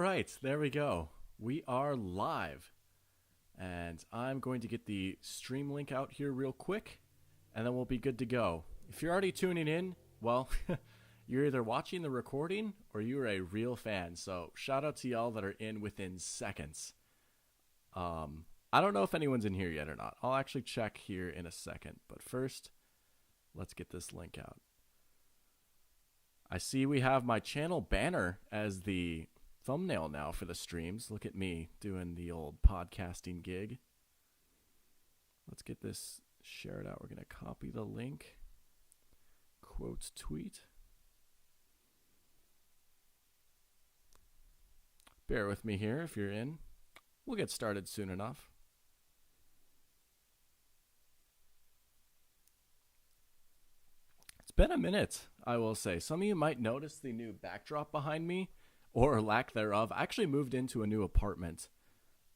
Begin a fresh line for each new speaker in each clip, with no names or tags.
right, there we go. We are live. And I'm going to get the stream link out here real quick, and then we'll be good to go. If you're already tuning in, well, you're either watching the recording or you're a real fan. So shout out to y'all that are in within seconds. I don't know if anyone's in here yet or not. I'll actually check here in a second. But first, let's get this link out. I see we have my channel banner as the thumbnail now for the streams. Look at me doing the old podcasting gig. Let's get this shared out. We're going to copy the link. Quotes tweet. Bear with me here if you're in. We'll get started soon enough. It's been a minute, I will say. Some of you might notice the new backdrop behind me, or lack thereof. I actually moved into a new apartment.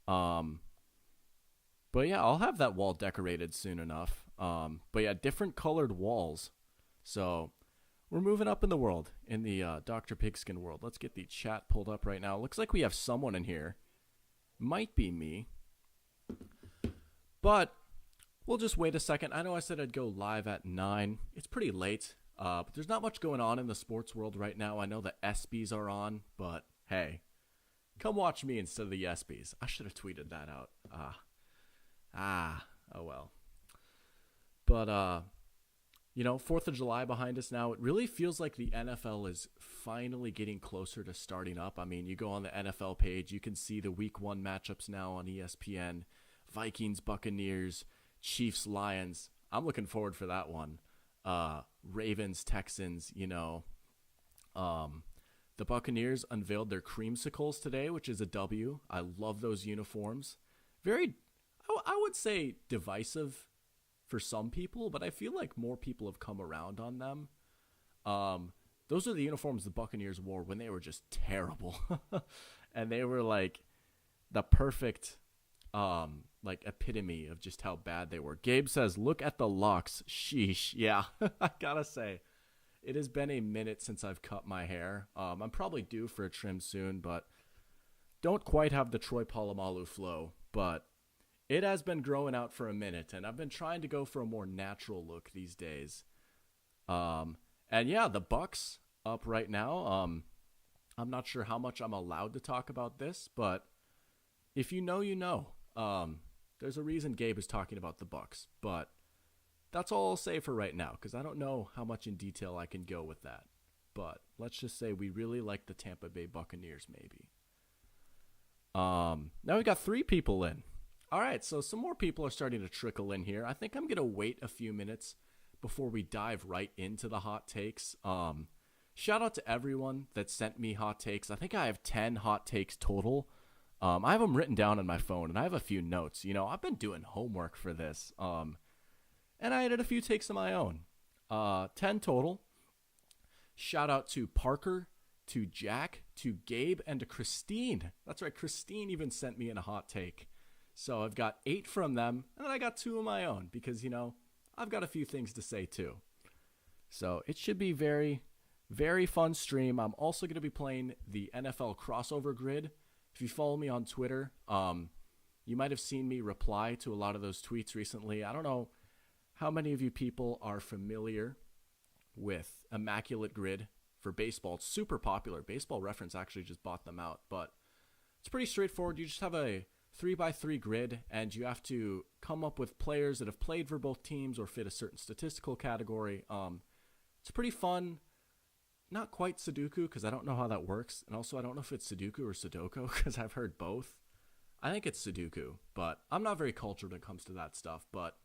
But yeah, I'll have that wall decorated soon enough. But yeah, different colored walls. So we're moving up in the world, in the Dr. Pigskin world. Let's get the chat pulled up right now. Looks like we have someone in here. Might be me. But we'll just wait a second. I know I said I'd go live at 9. It's pretty late. But there's not much going on in the sports world right now. I know the ESPYs are on, but hey, come watch me instead of the ESPYs. I should have tweeted that out. Oh well. But, 4th of July behind us now. It really feels like the NFL is finally getting closer to starting up. I mean, you go on the NFL page, you can see the week 1 matchups now on ESPN. Vikings, Buccaneers, Chiefs, Lions. I'm looking forward for that one. Ravens, Texans, the Buccaneers unveiled their creamsicles today, which is a W. I love those uniforms. Very, I would say divisive for some people, but I feel like more people have come around on them. Those are the uniforms the Buccaneers wore when they were just terrible. And they were like the perfect epitome of just how bad they were. Gabe says, look at the locks. Sheesh. Yeah, I gotta say, it has been a minute since I've cut my hair. I'm probably due for a trim soon, but don't quite have the Troy Polamalu flow. But it has been growing out for a minute, and I've been trying to go for a more natural look these days. And yeah, the Bucks up right now. I'm not sure how much I'm allowed to talk about this, but if you know, you know. There's a reason Gabe is talking about the Bucks, but that's all I'll say for right now, because I don't know how much in detail I can go with that. But let's just say we really like the Tampa Bay Buccaneers, maybe. Now we got 3 people in. All right, so some more people are starting to trickle in here. I think I'm going to wait a few minutes before we dive right into the hot takes. Shout out to everyone that sent me hot takes. I think I have 10 hot takes total. I have them written down on my phone, and I have a few notes. I've been doing homework for this, and I added a few takes of my own. 10 total. Shout out to Parker, to Jack, to Gabe, and to Christine. That's right, Christine even sent me in a hot take. So I've got 8 from them, and then I got 2 of my own because, I've got a few things to say too. So it should be very, very fun stream. I'm also going to be playing the NFL crossover grid. If you follow me on Twitter, you might have seen me reply to a lot of those tweets recently. I don't know how many of you people are familiar with Immaculate Grid for baseball. It's super popular. Baseball Reference actually just bought them out, but it's pretty straightforward. You just have a 3x3 grid, and you have to come up with players that have played for both teams or fit a certain statistical category. It's pretty fun. Not quite Sudoku, because I don't know how that works. And also, I don't know if it's Sudoku or Sudoku, because I've heard both. I think it's Sudoku, but I'm not very cultured when it comes to that stuff. But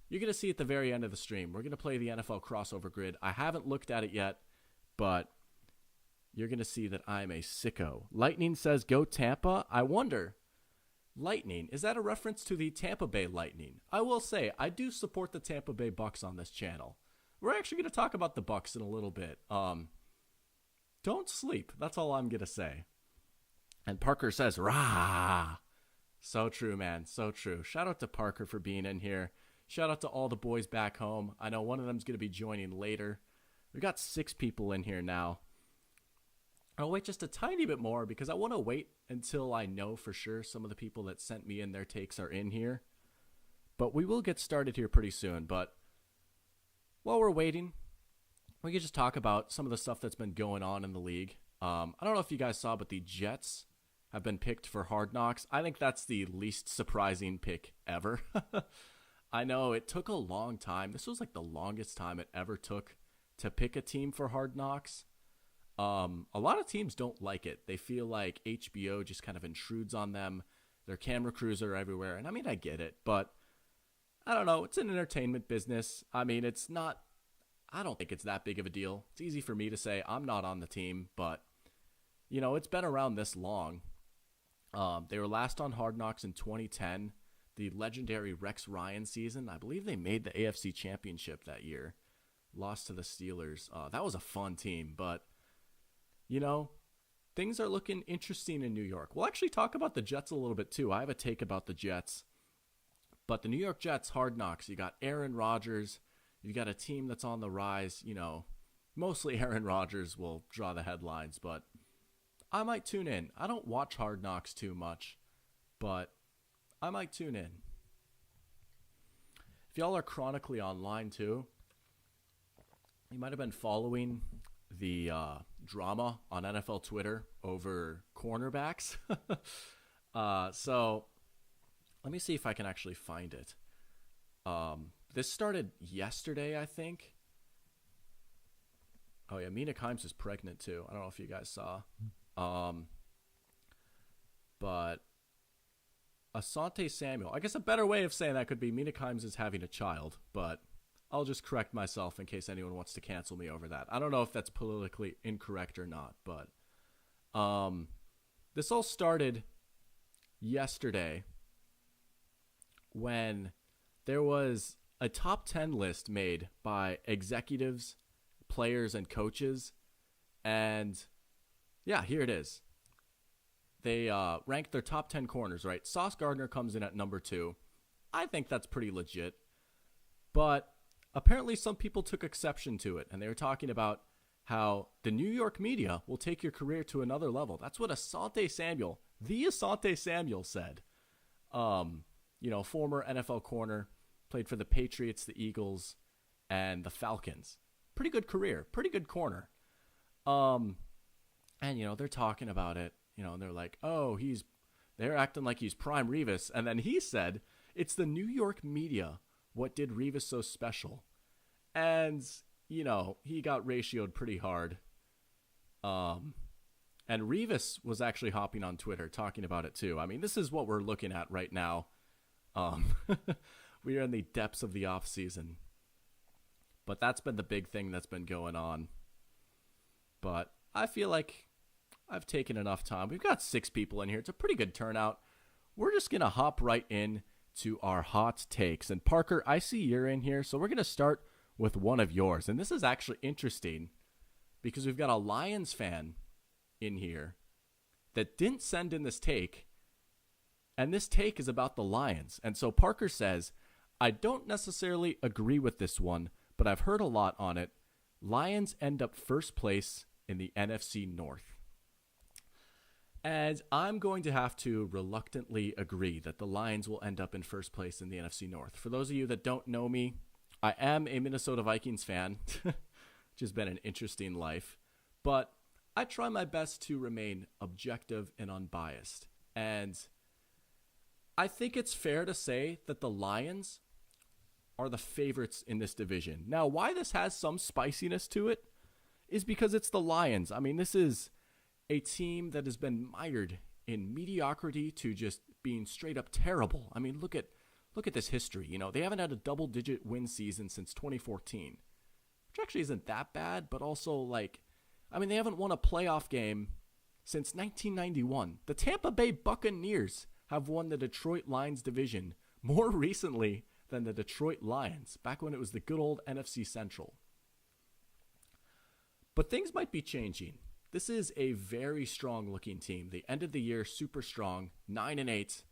you're going to see at the very end of the stream, we're going to play the NFL crossover grid. I haven't looked at it yet, but you're going to see that I'm a sicko. Lightning says, go Tampa. I wonder, Lightning, is that a reference to the Tampa Bay Lightning? I will say, I do support the Tampa Bay Bucks on this channel. We're actually going to talk about the Bucks in a little bit. Don't sleep. That's all I'm going to say. And Parker says, rah. So true, man. So true. Shout out to Parker for being in here. Shout out to all the boys back home. I know one of them's going to be joining later. We got 6 people in here now. I'll wait just a tiny bit more because I want to wait until I know for sure some of the people that sent me in their takes are in here. But we will get started here pretty soon. But while we're waiting, we can just talk about some of the stuff that's been going on in the league. I don't know if you guys saw, but the Jets have been picked for Hard Knocks. I think that's the least surprising pick ever. I know it took a long time. This was like the longest time it ever took to pick a team for Hard Knocks. A lot of teams don't like it. They feel like HBO just kind of intrudes on them. Their camera crews are everywhere. And I mean, I get it, but I don't know. It's an entertainment business. I mean, I don't think it's that big of a deal. It's easy for me to say I'm not on the team, but it's been around this long. They were last on Hard Knocks in 2010, the legendary Rex Ryan season. I believe they made the AFC Championship that year, lost to the Steelers. That was a fun team, but things are looking interesting in New York. We'll actually talk about the Jets a little bit too. I have a take about the Jets, but the New York Jets, Hard Knocks, you got Aaron Rodgers. You got a team that's on the rise. Mostly Aaron Rodgers will draw the headlines, but I might tune in. I don't watch Hard Knocks too much, but I might tune in. If y'all are chronically online too, you might have been following the drama on NFL Twitter over cornerbacks. So let me see if I can actually find it. This started yesterday, I think. Oh, yeah, Mina Kimes is pregnant, too. I don't know if you guys saw. But Asante Samuel. I guess a better way of saying that could be Mina Kimes is having a child, but I'll just correct myself in case anyone wants to cancel me over that. I don't know if that's politically incorrect or not, but this all started yesterday when there was a top 10 list made by executives, players, and coaches. And yeah, here it is. They ranked their top 10 corners, right? Sauce Gardner comes in at number 2. I think that's pretty legit. But apparently some people took exception to it. And they were talking about how the New York media will take your career to another level. That's what Asante Samuel, the Asante Samuel said. Former NFL corner. Played for the Patriots, the Eagles, and the Falcons. Pretty good career. Pretty good corner. And, they're talking about it. And they're like, oh, they're acting like he's prime Revis. And then he said, it's the New York media. What did Revis so special? And, he got ratioed pretty hard. And Revis was actually hopping on Twitter talking about it too. I mean, this is what we're looking at right now. We are in the depths of the off season, but that's been the big thing that's been going on. But I feel like I've taken enough time. We've got 6 people in here. It's a pretty good turnout. We're just going to hop right in to our hot takes. And Parker, I see you're in here. So we're going to start with one of yours. And this is actually interesting because we've got a Lions fan in here that didn't send in this take. And this take is about the Lions. And so Parker says, I don't necessarily agree with this one, but I've heard a lot on it. Lions end up first place in the NFC North. And I'm going to have to reluctantly agree that the Lions will end up in first place in the NFC North. For those of you that don't know me, I am a Minnesota Vikings fan, which has been an interesting life. But I try my best to remain objective and unbiased. And I think it's fair to say that the Lions are the favorites in this division. Now, why this has some spiciness to it is because it's the Lions. I mean, this is a team that has been mired in mediocrity to just being straight up terrible. I mean, look at this history. They haven't had a double-digit win season since 2014, which actually isn't that bad, but also, they haven't won a playoff game since 1991. The Tampa Bay Buccaneers have won the Detroit Lions division more recently than the Detroit Lions, back when it was the good old NFC Central. But things might be changing. This is a very strong-looking team. They ended the year super strong, 9-8,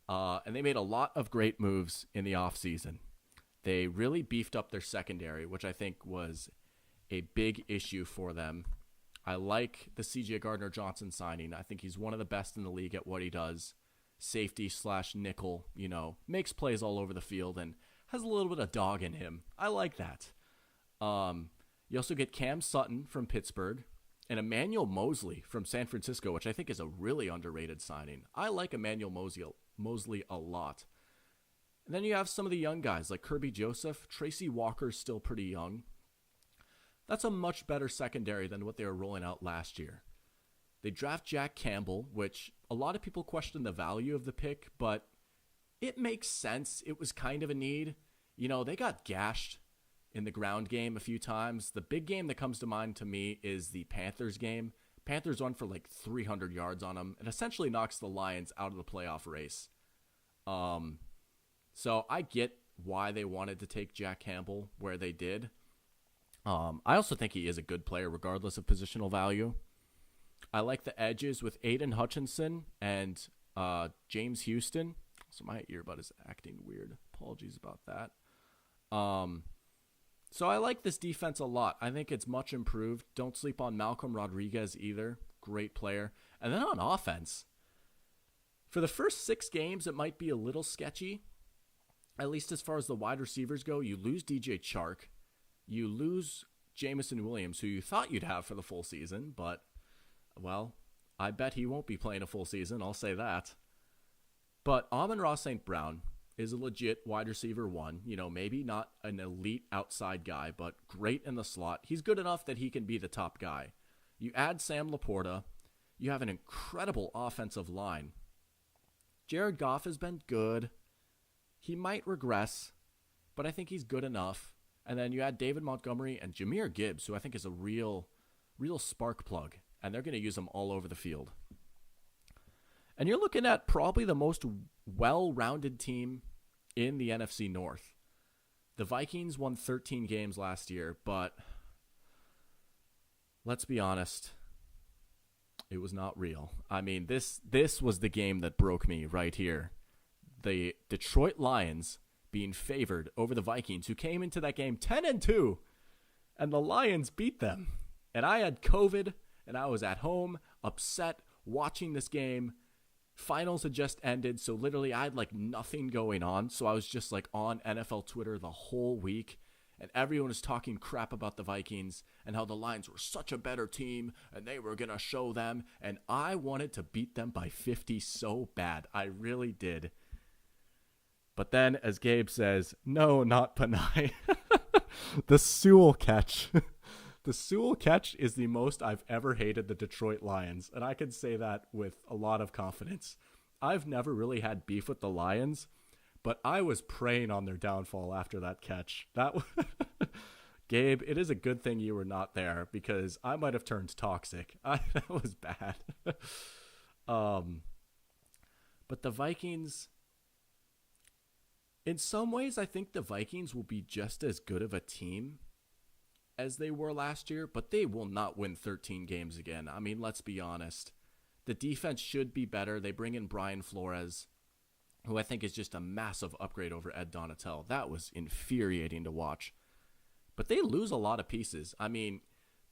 and they made a lot of great moves in the offseason. They really beefed up their secondary, which I think was a big issue for them. I like the CJ Gardner-Johnson signing. I think he's one of the best in the league at what he does. Safety / nickel, makes plays all over the field and has a little bit of dog in him. I like that. You also get Cam Sutton from Pittsburgh and Emmanuel Mosley from San Francisco, which I think is a really underrated signing. I like Emmanuel Mosley a lot. And then you have some of the young guys like Kirby Joseph. Tracy Walker's still pretty young. That's a much better secondary than what they were rolling out last year. They draft Jack Campbell, which a lot of people question the value of the pick, but it makes sense. It was kind of a need. They got gashed in the ground game a few times. The big game that comes to mind to me is the Panthers game. Panthers won for like 300 yards on them and essentially knocks the Lions out of the playoff race. So I get why they wanted to take Jack Campbell where they did. I also think he is a good player regardless of positional value. I like the edges with Aiden Hutchinson and James Houston. So my earbud is acting weird. Apologies about that. So I like this defense a lot. I think it's much improved. Don't sleep on Malcolm Rodriguez either. Great player. And then on offense, for the first 6 games, it might be a little sketchy. At least as far as the wide receivers go, you lose DJ Chark. You lose Jamison Williams, who you thought you'd have for the full season, but, well, I bet he won't be playing a full season. I'll say that. But Amon-Ra St. Brown is a legit wide receiver 1. Maybe not an elite outside guy, but great in the slot. He's good enough that he can be the top guy. You add Sam Laporta. You have an incredible offensive line. Jared Goff has been good. He might regress, but I think he's good enough. And then you add David Montgomery and Jahmyr Gibbs, who I think is a real spark plug. And they're going to use him all over the field. And you're looking at probably the most well-rounded team in the NFC North. The Vikings won 13 games last year, but let's be honest, it was not real. I mean, this was the game that broke me right here. The Detroit Lions being favored over the Vikings, who came into that game 10-2, and the Lions beat them. And I had COVID, and I was at home, upset, watching this game. Finals had just ended, so literally I had like nothing going on. So I was just like on NFL Twitter the whole week, and everyone was talking crap about the Vikings and how the Lions were such a better team and they were going to show them. And I wanted to beat them by 50 so bad. I really did. But then, as Gabe says, no, not Panay. The Sewell catch. The Sewell catch is the most I've ever hated the Detroit Lions, and I can say that with a lot of confidence. I've never really had beef with the Lions, but I was preying on their downfall after that catch. Gabe, it is a good thing you were not there, because I might have turned toxic. That was bad. But the Vikings, in some ways, I think the Vikings will be just as good of a team as they were last year, but they will not win 13 games again. I mean, let's be honest. The defense should be better. They bring in Brian Flores, who I think is just a massive upgrade over Ed Donatel. That was infuriating to watch. But they lose a lot of pieces. I mean,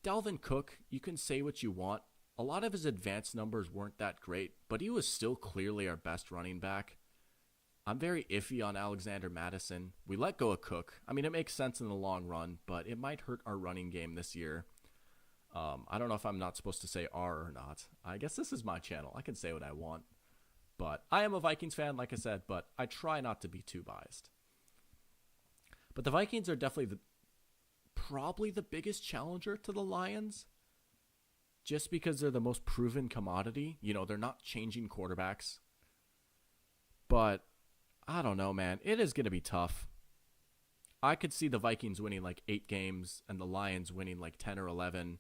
Dalvin Cook, you can say what you want. A lot of his advanced numbers weren't that great, but he was still clearly our best running back. I'm very iffy on Alexander Madison. We let go of Cook. I mean, it makes sense in the long run, but it might hurt our running game this year. I don't know if I'm not supposed to say R or not. I guess this is my channel. I can say what I want. But I am a Vikings fan, like I said, but I try not to be too biased. But the Vikings are definitely probably the biggest challenger to the Lions, just because they're the most proven commodity. They're not changing quarterbacks. But I don't know, man. It is going to be tough. I could see the Vikings winning like 8 games and the Lions winning like 10 or 11.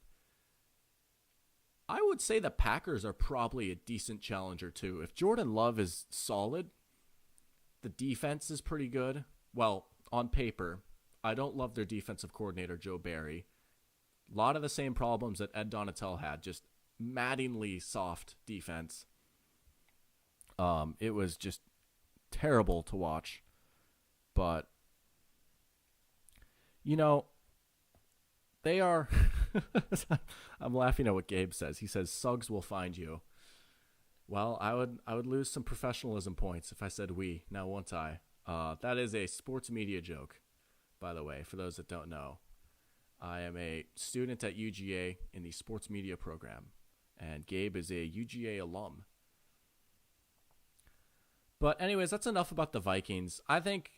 I would say the Packers are probably a decent challenger too. If Jordan Love is solid, the defense is pretty good. Well, on paper, I don't love their defensive coordinator, Joe Barry. A lot of the same problems that Ed Donatel had, just maddeningly soft defense. It was just terrible to watch. But, they are I'm laughing at what Gabe says. He says Suggs will find you. Well, I would lose some professionalism points if I said we. Now won't I? That is a sports media joke, by the way, for those that don't know. I am a student at UGA in the sports media program, and Gabe is a UGA alum. But anyways, that's enough about the Vikings. I think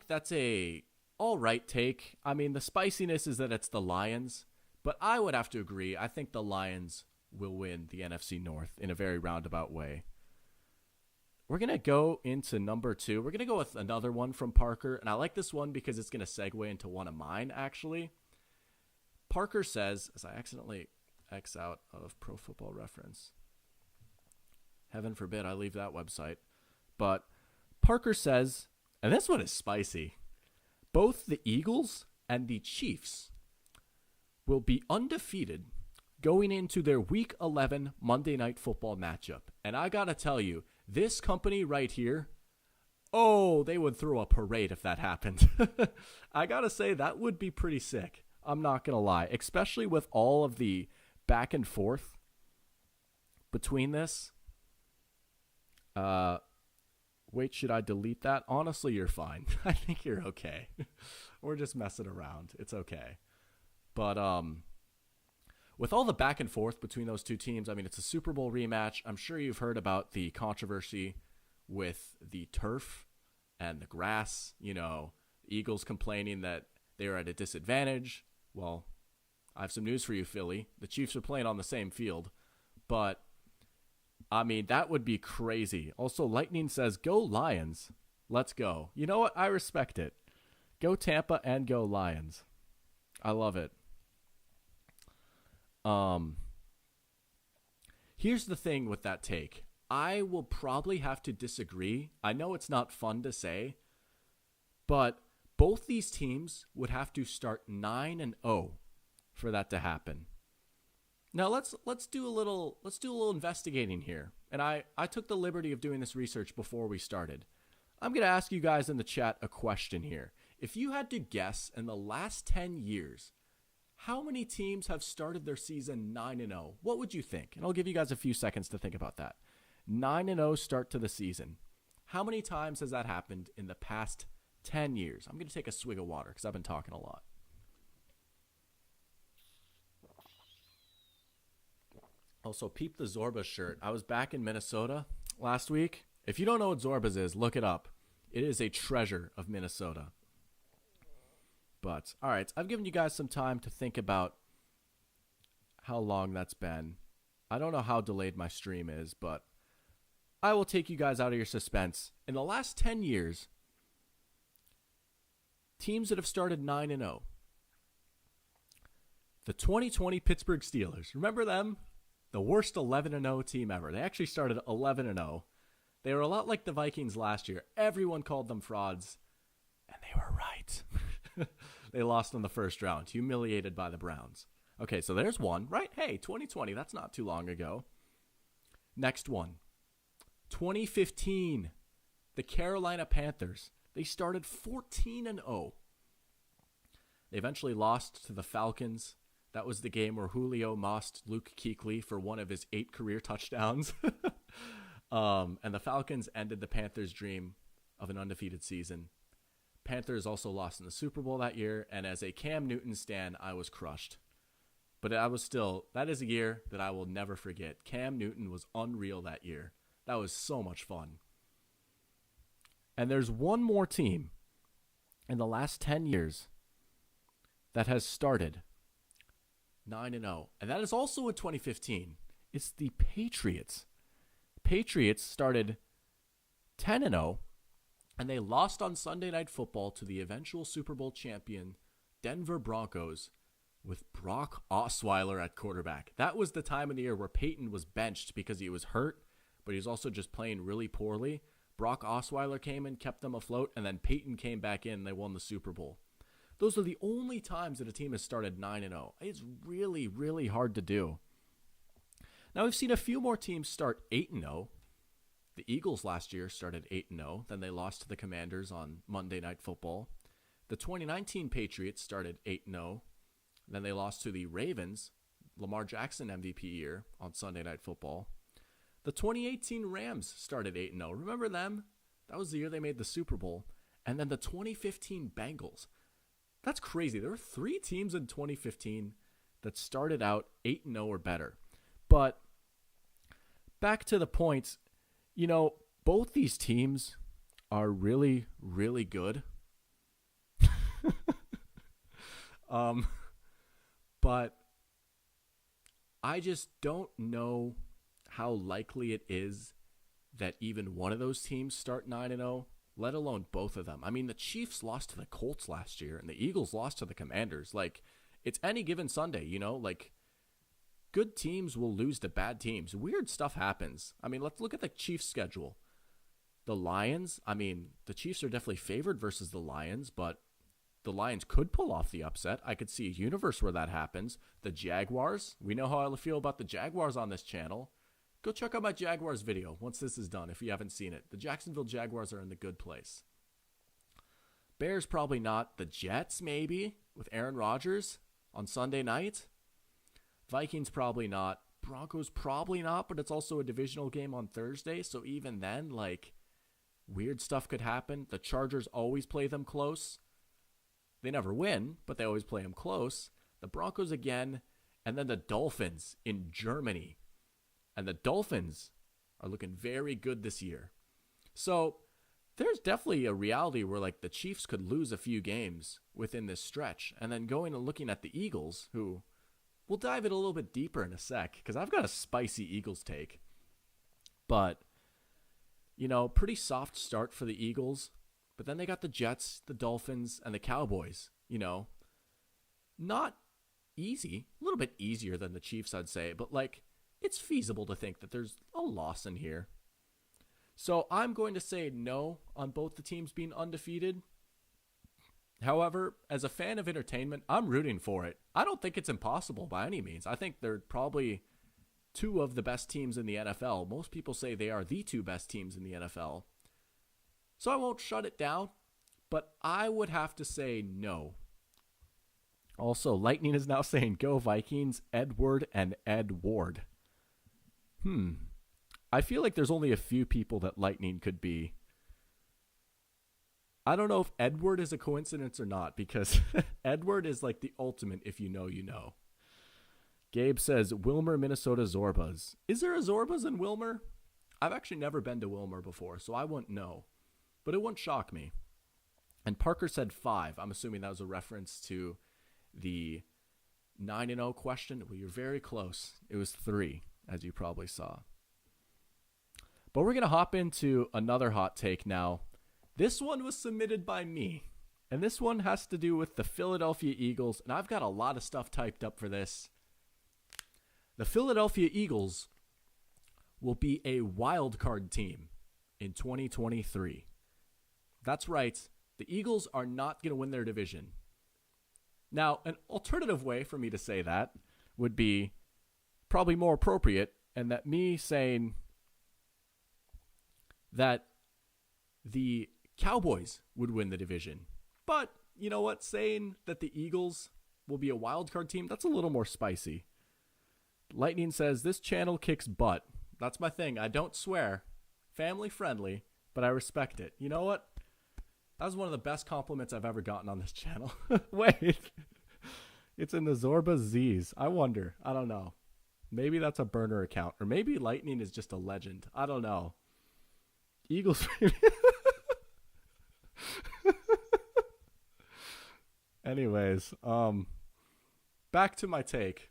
that's a all right take. I mean, the spiciness is that it's the Lions, but I would have to agree. I think the Lions will win the NFC North in a very roundabout way. We're going to go into number 2. We're going to go with another one from Parker, and I like this one because it's going to segue into one of mine, actually. Parker says, as I accidentally X out of Pro Football Reference. Heaven forbid I leave that website. But Parker says, and this one is spicy, both the Eagles and the Chiefs will be undefeated going into their Week 11 Monday Night Football matchup. And I got to tell you, this company right here, oh, they would throw a parade if that happened. I got to say, that would be pretty sick. I'm not going to lie, especially with all of the back and forth between this. Wait, should I delete that? Honestly, you're fine. I think you're okay. We're just messing around. It's okay. But with all the back and forth between those two teams, I mean, it's a Super Bowl rematch. I'm sure you've heard about the controversy with the turf and the grass. You know, Eagles complaining that they are at a disadvantage. Well, I have some news for you, Philly. The Chiefs are playing on the same field. But, I mean, that would be crazy. Also, Lightning says, go Lions. Let's go. You know what? I respect it. Go Tampa and go Lions. I love it. Here's the thing with that take. I will probably have to disagree. I know it's not fun to say, but both these teams would have to start 9-0 for that to happen. Now let's do a little investigating here. And I took the liberty of doing this research before we started. I'm going to ask you guys in the chat a question here. If you had to guess in the last 10 years, how many teams have started their season 9-0? What would you think? And I'll give you guys a few seconds to think about that. 9-0 start to the season. How many times has that happened in the past 10 years? I'm going to take a swig of water because I've been talking a lot. Also, peep the Zorba shirt. I was back in Minnesota last week. If you don't know what Zorba's is, look it up. It is a treasure of Minnesota. But, all right, I've given you guys some time to think about how long that's been. I don't know how delayed my stream is, but I will take you guys out of your suspense. In the last 10 years, teams that have started 9-0. The 2020 Pittsburgh Steelers. Remember them? The worst 11-0 team ever. They actually started 11-0. They were a lot like the Vikings last year. Everyone called them frauds, and they were right. They lost in the first round, humiliated by the Browns. Okay, so there's one, right? Hey, 2020, that's not too long ago. Next one. 2015, the Carolina Panthers. They started 14-0. They eventually lost to the Falcons. That was the game where Julio mossed Luke Kuechly for one of his 8 career touchdowns. And the Falcons ended the Panthers' dream of an undefeated season. Panthers also lost in the Super Bowl that year, and as a Cam Newton stan, I was crushed. But that is a year that I will never forget. Cam Newton was unreal that year. That was so much fun. And there's one more team in the last 10 years that has started 9-0, and that is also in 2015. It's the Patriots. Patriots started 10-0, and they lost on Sunday Night Football to the eventual Super Bowl champion Denver Broncos with Brock Osweiler at quarterback. That was the time of the year where Peyton was benched because he was hurt, but he was also just playing really poorly. Brock Osweiler came in, kept them afloat, and then Peyton came back in, and they won the Super Bowl. Those are the only times that a team has started 9-0. It's really, really hard to do. Now, we've seen a few more teams start 8-0. The Eagles last year started 8-0. Then they lost to the Commanders on Monday Night Football. The 2019 Patriots started 8-0. Then they lost to the Ravens, Lamar Jackson MVP year on Sunday Night Football. The 2018 Rams started 8-0. Remember them? That was the year they made the Super Bowl. And then the 2015 Bengals. That's crazy. There were 3 teams in 2015 that started out 8-0 or better. But back to the point, both these teams are really, really good. But I just don't know how likely it is that even one of those teams start 9-0, let alone both of them. I mean, the Chiefs lost to the Colts last year, and the Eagles lost to the Commanders. Like, it's any given Sunday, Like, good teams will lose to bad teams. Weird stuff happens. I mean, let's look at the Chiefs' schedule. The Lions, the Chiefs are definitely favored versus the Lions, but the Lions could pull off the upset. I could see a universe where that happens. The Jaguars, we know how I feel about the Jaguars on this channel. Go check out my Jaguars video once this is done if you haven't seen it. The Jacksonville Jaguars are in the good place. Bears probably not. The Jets maybe with Aaron Rodgers on Sunday night. Vikings probably not. Broncos probably not, but it's also a divisional game on Thursday. So even then, weird stuff could happen. The Chargers always play them close. They never win, but they always play them close. The Broncos again, and then the Dolphins in Germany. And the Dolphins are looking very good this year. So there's definitely a reality where the Chiefs could lose a few games within this stretch. And then going and looking at the Eagles, who we'll dive in a little bit deeper in a sec, because I've got a spicy Eagles take. But, pretty soft start for the Eagles. But then they got the Jets, the Dolphins, and the Cowboys. Not easy. A little bit easier than the Chiefs, I'd say. But, it's feasible to think that there's a loss in here. So I'm going to say no on both the teams being undefeated. However, as a fan of entertainment, I'm rooting for it. I don't think it's impossible by any means. I think they're probably 2 of the best teams in the NFL. Most people say they are the 2 best teams in the NFL. So I won't shut it down, but I would have to say no. Also, Lightning is now saying go Vikings, Edward and Ed Ward. I feel like there's only a few people that Lightning could be. I don't know if Edward is a coincidence or not, because Edward is the ultimate if you know, you know. Gabe says, Wilmer, Minnesota Zorbas. Is there a Zorbas in Wilmer? I've actually never been to Wilmer before, so I wouldn't know. But it wouldn't shock me. And Parker said 5. I'm assuming that was a reference to the 9-0 question. Well, you're very close. It was 3, as you probably saw. But we're going to hop into another hot take now. This one was submitted by me. And this one has to do with the Philadelphia Eagles. And I've got a lot of stuff typed up for this. The Philadelphia Eagles will be a wild card team in 2023. That's right. The Eagles are not going to win their division. Now, an alternative way for me to say that would be probably more appropriate, and that me saying that the Cowboys would win the division. But, you know what? Saying that the Eagles will be a wild card team, that's a little more spicy. Lightning says, this channel kicks butt. That's my thing. I don't swear. Family friendly, but I respect it. You know what? That was one of the best compliments I've ever gotten on this channel. Wait. It's in the Zorba Z's. I wonder. I don't know. Maybe that's a burner account. Or maybe Lightning is just a legend. I don't know. Eagles. Anyways, back to my take.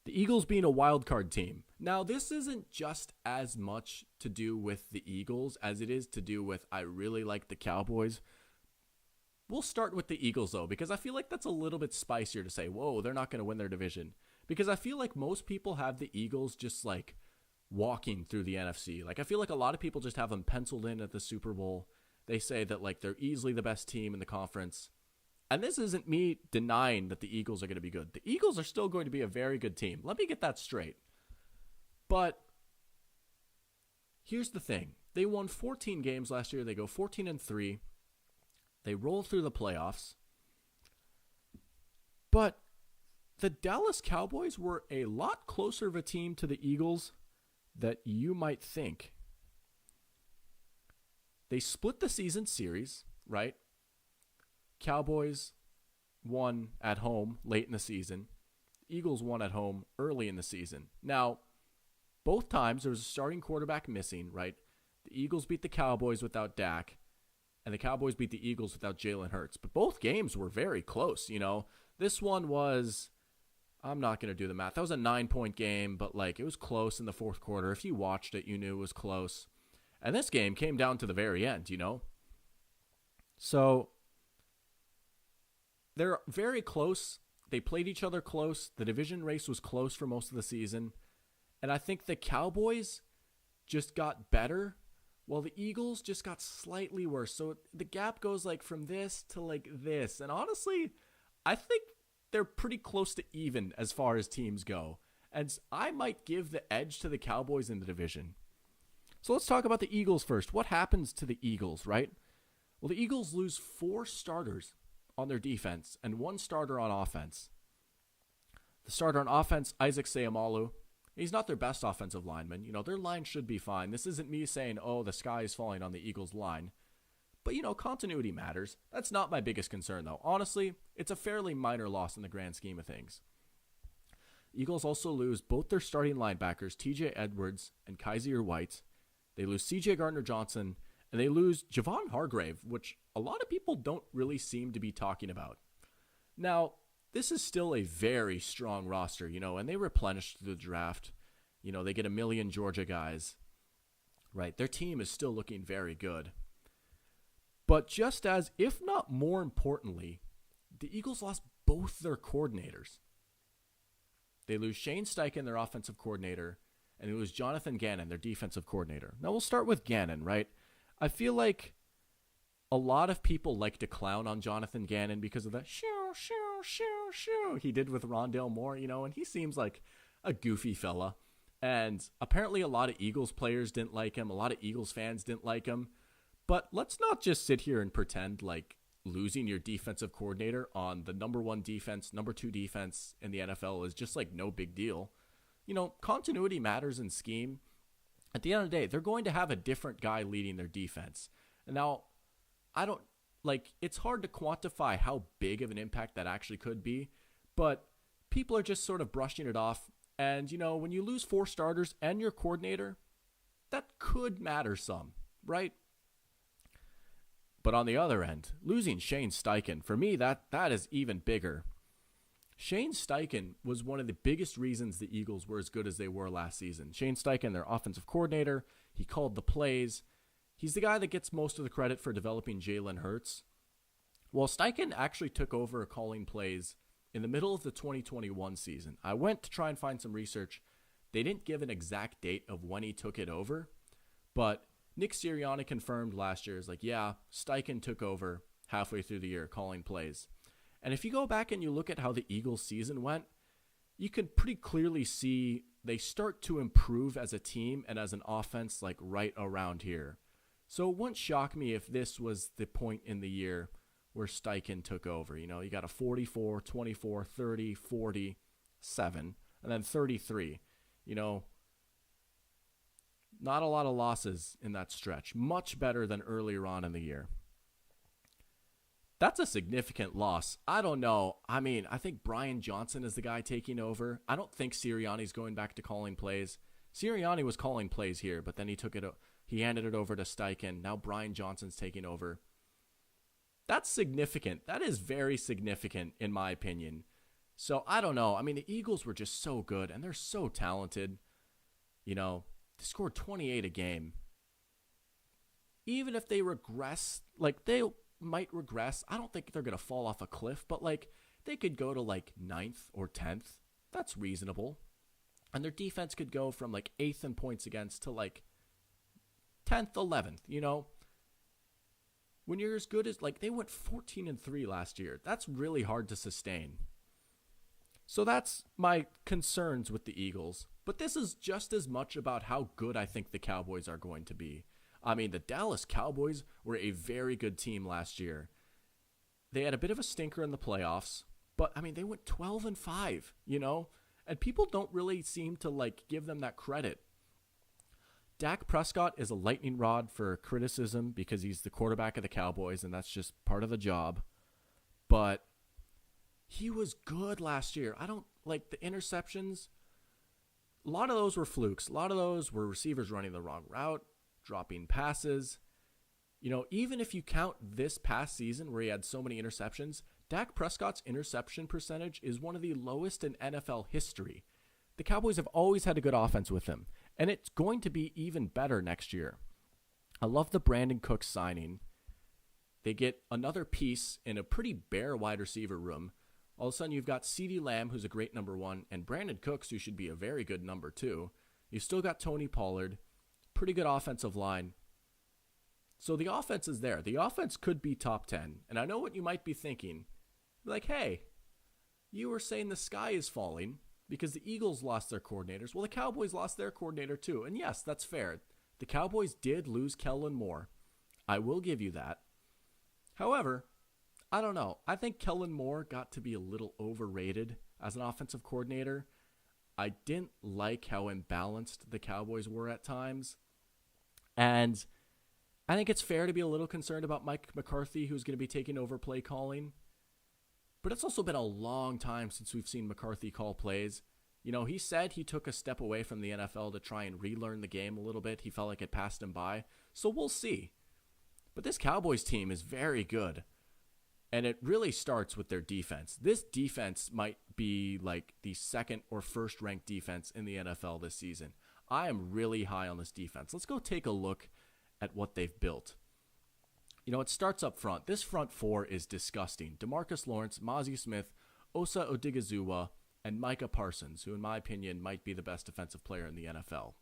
The Eagles being a wild card team. Now, this isn't just as much to do with the Eagles as it is to do with I really like the Cowboys. We'll start with the Eagles, though, because I feel like that's a little bit spicier to say, whoa, they're not going to win their division. Because I feel like most people have the Eagles just walking through the NFC. I feel like a lot of people just have them penciled in at the Super Bowl. They say that they're easily the best team in the conference. And this isn't me denying that the Eagles are going to be good. The Eagles are still going to be a very good team. Let me get that straight. But here's the thing. They won 14 games last year. They go 14-3. They roll through the playoffs. But the Dallas Cowboys were a lot closer of a team to the Eagles that you might think. They split the season series, right? Cowboys won at home late in the season. Eagles won at home early in the season. Now, both times there was a starting quarterback missing, right? The Eagles beat the Cowboys without Dak, and the Cowboys beat the Eagles without Jalen Hurts. But both games were very close, you know. This one was, I'm not going to do the math. That was a 9-point game, but like it was close in the fourth quarter. If you watched it, you knew it was close. And this game came down to the very end, you know. So they're very close. They played each other close. The division race was close for most of the season. And I think the Cowboys just got better, while the Eagles just got slightly worse. So the gap goes like from this to like this. And honestly, I think they're pretty close to even as far as teams go. And I might give the edge to the Cowboys in the division. So let's talk about the Eagles first. What happens to the Eagles, right? Well, the Eagles lose 4 starters on their defense and 1 starter on offense. The starter on offense, Isaac Seumalo, he's not their best offensive lineman. You know, their line should be fine. This isn't me saying, oh, the sky is falling on the Eagles' line. But, you know, continuity matters. That's not my biggest concern, though. Honestly, it's a fairly minor loss in the grand scheme of things. Eagles also lose both their starting linebackers, TJ Edwards and Kaiser White. They lose CJ Gardner-Johnson, and they lose Javon Hargrave, which a lot of people don't really seem to be talking about. Now, this is still a very strong roster, you know, and they replenished the draft. You know, they get 1 million Georgia guys, right? Their team is still looking very good. But just as, if not more importantly, the Eagles lost both their coordinators. They lose Shane Steichen, their offensive coordinator, and they lose Jonathan Gannon, their defensive coordinator. Now we'll start with Gannon, right? I feel like a lot of people like to clown on Jonathan Gannon because of the shoo, shoo, shoo, shoo he did with Rondale Moore, you know, and he seems like a goofy fella. And apparently a lot of Eagles players didn't like him. A lot of Eagles fans didn't like him. But let's not just sit here and pretend like losing your defensive coordinator on the number 1 defense, number 2 defense in the NFL is just like no big deal. You know, continuity matters in scheme. At the end of the day, they're going to have a different guy leading their defense. And now, it's hard to quantify how big of an impact that actually could be, but people are just sort of brushing it off. And, you know, when you lose 4 starters and your coordinator, that could matter some, right? But on the other end, losing Shane Steichen, for me, that is even bigger. Shane Steichen was one of the biggest reasons the Eagles were as good as they were last season. Shane Steichen, their offensive coordinator, he called the plays. He's the guy that gets most of the credit for developing Jalen Hurts. Well, Steichen actually took over calling plays in the middle of the 2021 season. I went to try and find some research. They didn't give an exact date of when he took it over, but Nick Sirianni confirmed last year, Steichen took over halfway through the year calling plays. And if you go back and you look at how the Eagles season went, you can pretty clearly see they start to improve as a team and as an offense like right around here. So it wouldn't shock me if this was the point in the year where Steichen took over. You know, you got a 44, 24, 30, 40, 7, and then 33. You know, not a lot of losses in that stretch. Much better than earlier on in the year. That's a significant loss. I don't know. I mean, I think Brian Johnson is the guy taking over. I don't think Sirianni's going back to calling plays. Sirianni was calling plays here, but then he handed it over to Steichen. Now Brian Johnson's taking over. That's significant. That is very significant in my opinion. So I don't know. I mean, the Eagles were just so good and they're so talented. You know, they scored 28 a game. Even if they regress, they might regress. I don't think they're going to fall off a cliff, but they could go to 9th or 10th. That's reasonable. And their defense could go from 8th in points against to 10th, 11th, you know. When you're as good as they went 14-3 last year. That's really hard to sustain. So that's my concerns with the Eagles. But this is just as much about how good I think the Cowboys are going to be. I mean, the Dallas Cowboys were a very good team last year. They had a bit of a stinker in the playoffs, But I mean, they went 12-5, and people don't really seem to like give them that credit. Dak Prescott is a lightning rod for criticism because he's the quarterback of the Cowboys, and that's just part of the job. But he was good last year. I don't like the interceptions. A lot of those were flukes. A lot of those were receivers running the wrong route, dropping passes. Even if you count this past season where he had so many interceptions, Dak Prescott's interception percentage is one of the lowest in NFL history. The Cowboys have always had a good offense with him, and it's going to be even better next year. I love the Brandon Cooks signing. They get another piece in a pretty bare wide receiver room. All of a sudden, you've got CeeDee Lamb, who's a great number one, and Brandon Cooks, who should be a very good number two. You've still got Tony Pollard. Pretty good offensive line. So the offense is there. The offense could be top 10. And I know what you might be thinking. Like, hey, you were saying the sky is falling because the Eagles lost their coordinators. Well, the Cowboys lost their coordinator too. And yes, that's fair. The Cowboys did lose Kellen Moore. I will give you that. However, I don't know. I think Kellen Moore got to be a little overrated as an offensive coordinator. I didn't like how imbalanced the Cowboys were at times. And I think it's fair to be a little concerned about Mike McCarthy, who's going to be taking over play calling. But it's also been a long time since we've seen McCarthy call plays. He said he took a step away from the NFL to try and relearn the game a little bit. He felt like it passed him by. So we'll see. But this Cowboys team is very good. And it really starts with their defense. This defense might be like the second or first ranked defense in the NFL this season. I am really high on this defense. Let's go take a look at what they've built. It starts up front. This front four is disgusting. DeMarcus Lawrence, Mozzie Smith, Osa Odigizua, and Micah Parsons, who in my opinion might be the best defensive player in the NFL.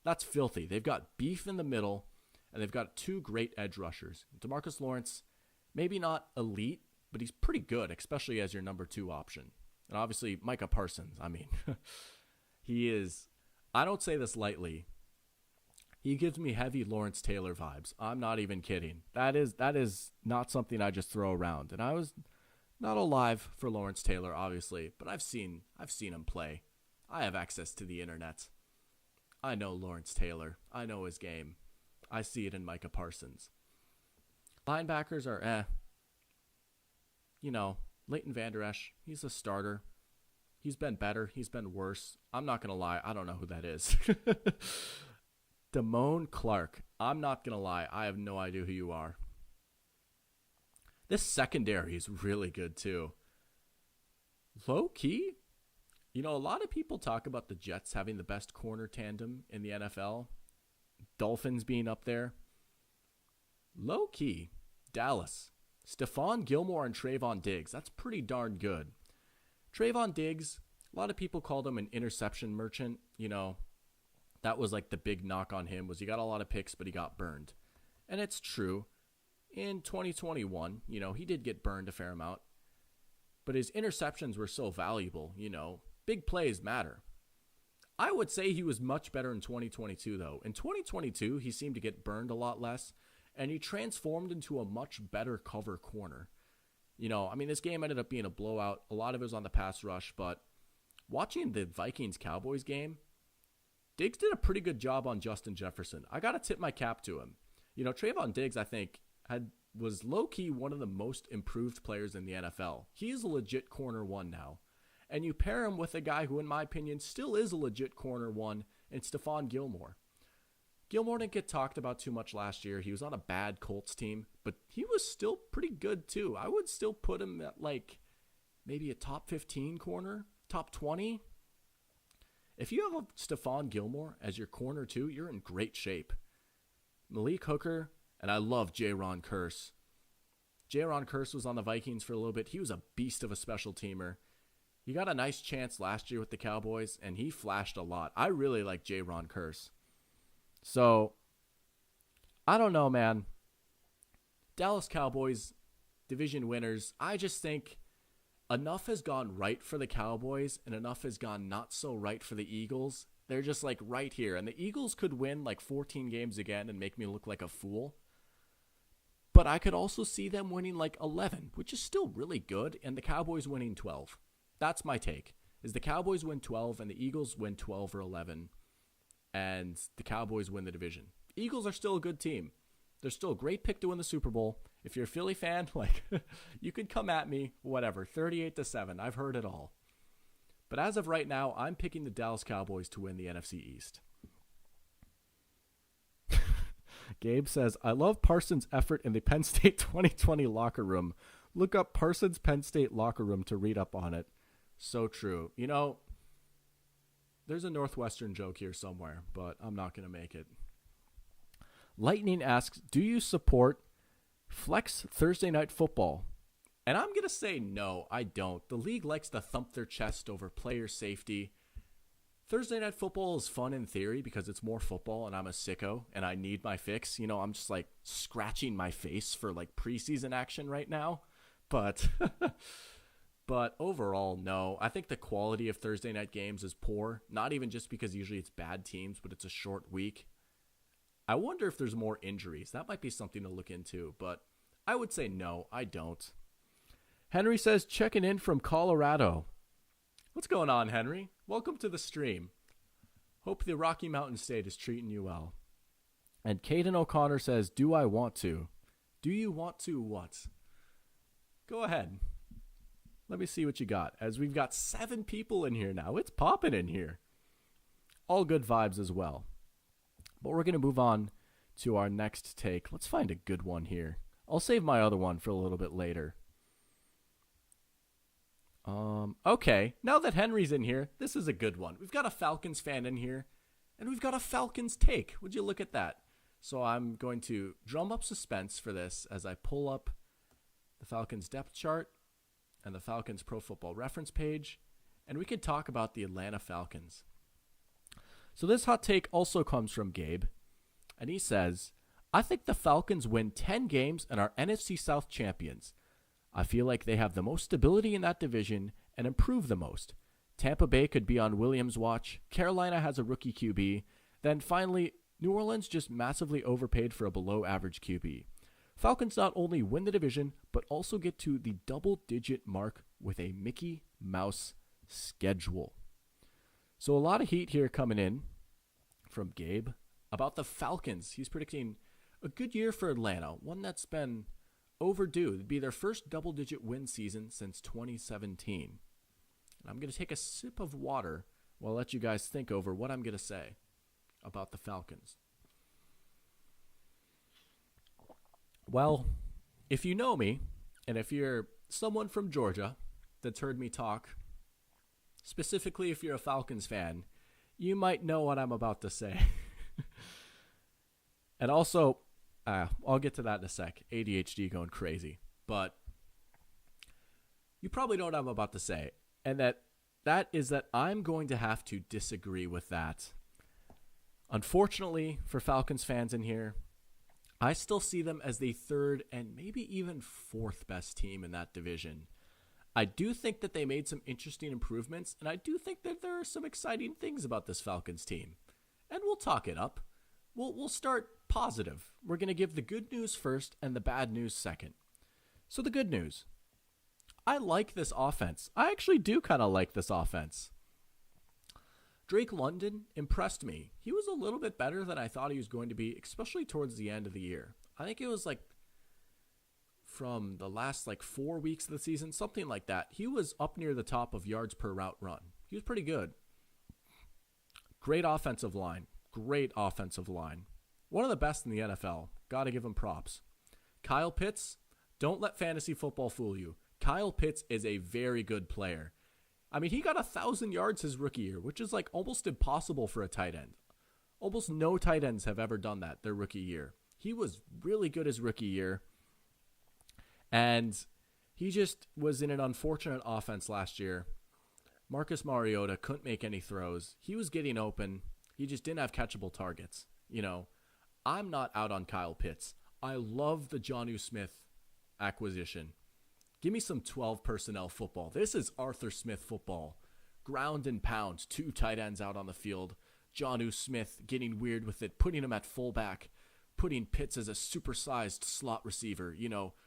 That's filthy. They've got beef in the middle, and they've got two great edge rushers. DeMarcus Lawrence, maybe not elite, but he's pretty good, especially as your number two option. And obviously, Micah Parsons, he is, I don't say this lightly, he gives me heavy Lawrence Taylor vibes. I'm not even kidding. That is not something I just throw around. And I was not alive for Lawrence Taylor, obviously, but I've seen him play. I have access to the internet. I know Lawrence Taylor. I know his game. I see it in Micah Parsons. Linebackers are Leighton Vander Esch, he's a starter. He's been better. He's been worse. I'm not going to lie. I don't know who that is. Damone Clark. I'm not going to lie. I have no idea who you are. This secondary is really good too. Low key, a lot of people talk about the Jets having the best corner tandem in the NFL. Dolphins being up there. Low key, Dallas. Stephon Gilmore and Trayvon Diggs. That's pretty darn good. Trayvon Diggs, a lot of people called him an interception merchant. That was like the big knock on him was he got a lot of picks, but he got burned. And it's true. In 2021, he did get burned a fair amount. But his interceptions were so valuable, Big plays matter. I would say he was much better in 2022, though. In 2022, he seemed to get burned a lot less, and he transformed into a much better cover corner. This game ended up being a blowout. A lot of it was on the pass rush, but watching the Vikings-Cowboys game, Diggs did a pretty good job on Justin Jefferson. I got to tip my cap to him. Trayvon Diggs, I think, was low-key one of the most improved players in the NFL. He is a legit corner one now. And you pair him with a guy who, in my opinion, still is a legit corner one, and Stephon Gilmore. Gilmore didn't get talked about too much last year. He was on a bad Colts team, but he was still pretty good too. I would still put him at maybe a top 15 corner, top 20. If you have a Stephon Gilmore as your corner too, you're in great shape. Malik Hooker, and I love Jaron Kearse. Jaron Kearse was on the Vikings for a little bit. He was a beast of a special teamer. He got a nice chance last year with the Cowboys, and he flashed a lot. I really like Jaron Kearse. So, I don't know, man. Dallas Cowboys, division winners. I just think enough has gone right for the Cowboys and enough has gone not so right for the Eagles. They're just right here. And the Eagles could win 14 games again and make me look like a fool. But I could also see them winning like 11, which is still really good, and the Cowboys winning 12. That's my take, is the Cowboys win 12 and the Eagles win 12 or 11, and the Cowboys win the division. Eagles are still a good team. They're still a great pick to win the Super Bowl. If you're a Philly fan, like, you could come at me, whatever, 38-7. I've heard it all. But as of right now, I'm picking the Dallas Cowboys to win the NFC East. Gabe says, I love Parsons' effort in the Penn State 2020 locker room. Look up Parsons' Penn State locker room to read up on it. So true. You know, there's a Northwestern joke here somewhere, but I'm not going to make it. Lightning asks, do you support Flex Thursday Night Football? And I'm going to say no, I don't. The league likes to thump their chest over player safety. Thursday Night Football is fun in theory because it's more football and I'm a sicko and I need my fix. You know, I'm just like scratching my face for like preseason action right now. But but overall, no. I think the quality of Thursday night games is poor. Not even just because usually it's bad teams, but it's a short week. I wonder if there's more injuries. That might be something to look into, but I would say no, I don't. Henry says, checking in from Colorado. What's going on, Henry? Welcome to the stream. Hope the Rocky Mountain State is treating you well. And Caden O'Connor says, do I want to? Do you want to what? Go ahead. Let me see what you got. As we've got 7 people in here now. It's popping in here. All good vibes as well. But we're going to move on to our next take. Let's find a good one here. I'll save my other one for a little bit later. Okay, now that Henry's in here, this is a good one. We've got a Falcons fan in here, and we've got a Falcons take. Would you look at that? So I'm going to drum up suspense for this as I pull up the Falcons depth chart and the Falcons Pro Football Reference page, and we could talk about the Atlanta Falcons. So this hot take also comes from Gabe, and he says, I think the Falcons win 10 games and are NFC South champions. I feel like they have the most stability in that division and improve the most. Tampa Bay could be on Williams' watch. Carolina has a rookie QB. Then finally, New Orleans just massively overpaid for a below-average QB. Falcons not only win the division, but also get to the double-digit mark with a Mickey Mouse schedule. So a lot of heat here coming in from Gabe about the Falcons. He's predicting a good year for Atlanta, one that's been overdue. It'd be their first double-digit win season since 2017. And I'm going to take a sip of water while I let you guys think over what I'm going to say about the Falcons. Well, if you know me, and if you're someone from Georgia that's heard me talk, specifically if you're a Falcons fan, you might know what I'm about to say. And also, I'll get to that in a sec. ADHD going crazy. But you probably know what I'm about to say. And that is that I'm going to have to disagree with that. Unfortunately, for Falcons fans in here, I still see them as the 3rd and maybe even 4th best team in that division. I do think that they made some interesting improvements, and I do think that there are some exciting things about this Falcons team. And we'll talk it up. We'll start positive. We're going to give the good news first and the bad news second. So the good news. I like this offense. I actually do kind of like this offense. Drake London impressed me. He was a little bit better than I thought he was going to be, especially towards the end of the year. I think it was like from the last 4 weeks of the season, something like that. He was up near the top of yards per route run. He was pretty good. Great offensive line. Great offensive line. One of the best in the NFL. Got to give him props. Kyle Pitts, don't let fantasy football fool you. Kyle Pitts is a very good player. I mean, he got 1,000 yards his rookie year, which is almost impossible for a tight end. Almost no tight ends have ever done that their rookie year. He was really good his rookie year. And he just was in an unfortunate offense last year. Marcus Mariota couldn't make any throws. He was getting open. He just didn't have catchable targets. I'm not out on Kyle Pitts. I love the Jonnu Smith acquisition. Give me some 12 personnel football. This is Arthur Smith football. Ground and pound, 2 tight ends out on the field. Jonnu Smith getting weird with it, putting him at fullback, putting Pitts as a supersized slot receiver,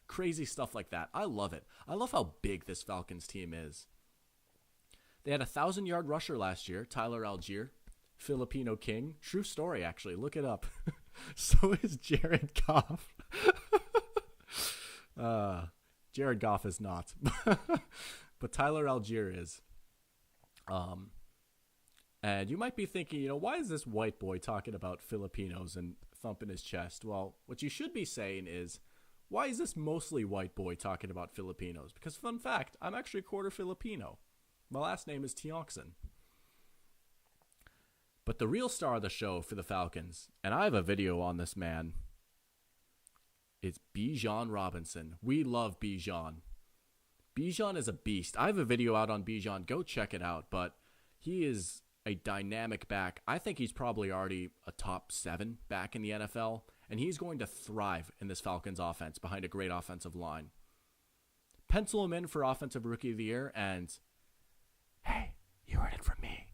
crazy stuff like that. I love it. I love how big this Falcons team is. They had a 1,000-yard rusher last year, Tyler Algier, Filipino King. True story, actually. Look it up. So is Jared Goff. Jared Goff is not. But Tyler Algier is. And you might be thinking, why is this white boy talking about Filipinos and thumping his chest? Well, what you should be saying is, why is this mostly white boy talking about Filipinos? Because fun fact, I'm actually a quarter Filipino. My last name is Tiongson. But the real star of the show for the Falcons, and I have a video on this man, is Bijan Robinson. We love Bijan. Bijan is a beast. I have a video out on Bijan. Go check it out. But he is a dynamic back. I think he's probably already a top 7 back in the NFL. And he's going to thrive in this Falcons offense behind a great offensive line. Pencil him in for Offensive Rookie of the Year. And, hey, you heard it from me.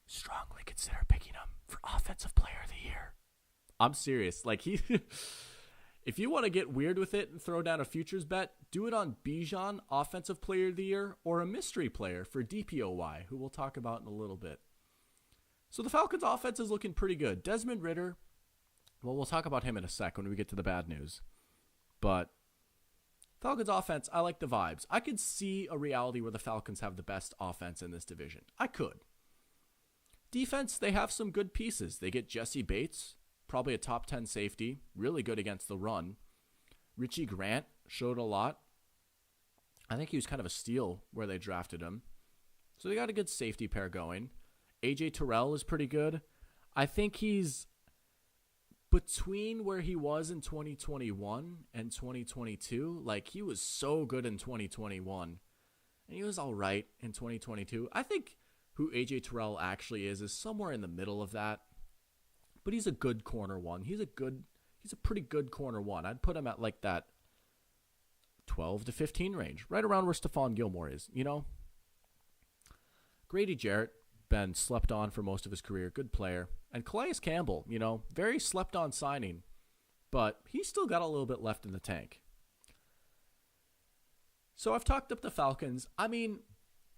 Strongly consider picking him for Offensive Player of the Year. I'm serious. If you want to get weird with it and throw down a futures bet, do it on Bijan, Offensive Player of the Year, or a mystery player for DPOY, who we'll talk about in a little bit. So the Falcons' offense is looking pretty good. Desmond Ridder, well, we'll talk about him in a sec when we get to the bad news. But Falcons' offense, I like the vibes. I could see a reality where the Falcons have the best offense in this division. I could. Defense, they have some good pieces. They get Jesse Bates, probably a top 10 safety, really good against the run. Richie Grant showed a lot. I think he was kind of a steal where they drafted him. So they got a good safety pair going. AJ Terrell is pretty good. I think he's between where he was in 2021 and 2022. He was so good in 2021. And he was all right in 2022. I think who AJ Terrell actually is somewhere in the middle of that. But he's a good corner one. He's a pretty good corner one. I'd put him at that 12 to 15 range, right around where Stephon Gilmore is, Grady Jarrett, been slept on for most of his career, good player. And Calais Campbell, very slept on signing, but he's still got a little bit left in the tank. So I've talked up the Falcons. I mean,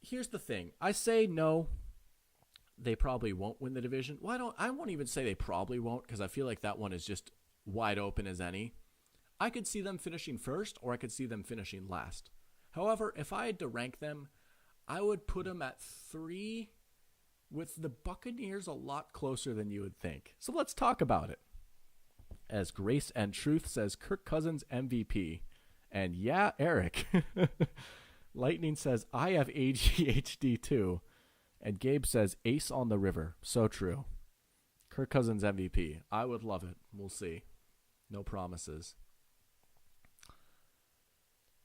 here's the thing. I say no, they probably won't win the division. Well, I won't even say they probably won't, because I feel like that one is just wide open as any. I could see them finishing first, or I could see them finishing last. However, if I had to rank them, I would put them at 3, with the Buccaneers a lot closer than you would think. So let's talk about it. As Grace and Truth says, Kirk Cousins MVP. And yeah, Eric. Lightning says, I have ADHD too. And Gabe says, Ace on the River. So true. Kirk Cousins MVP. I would love it. We'll see. No promises.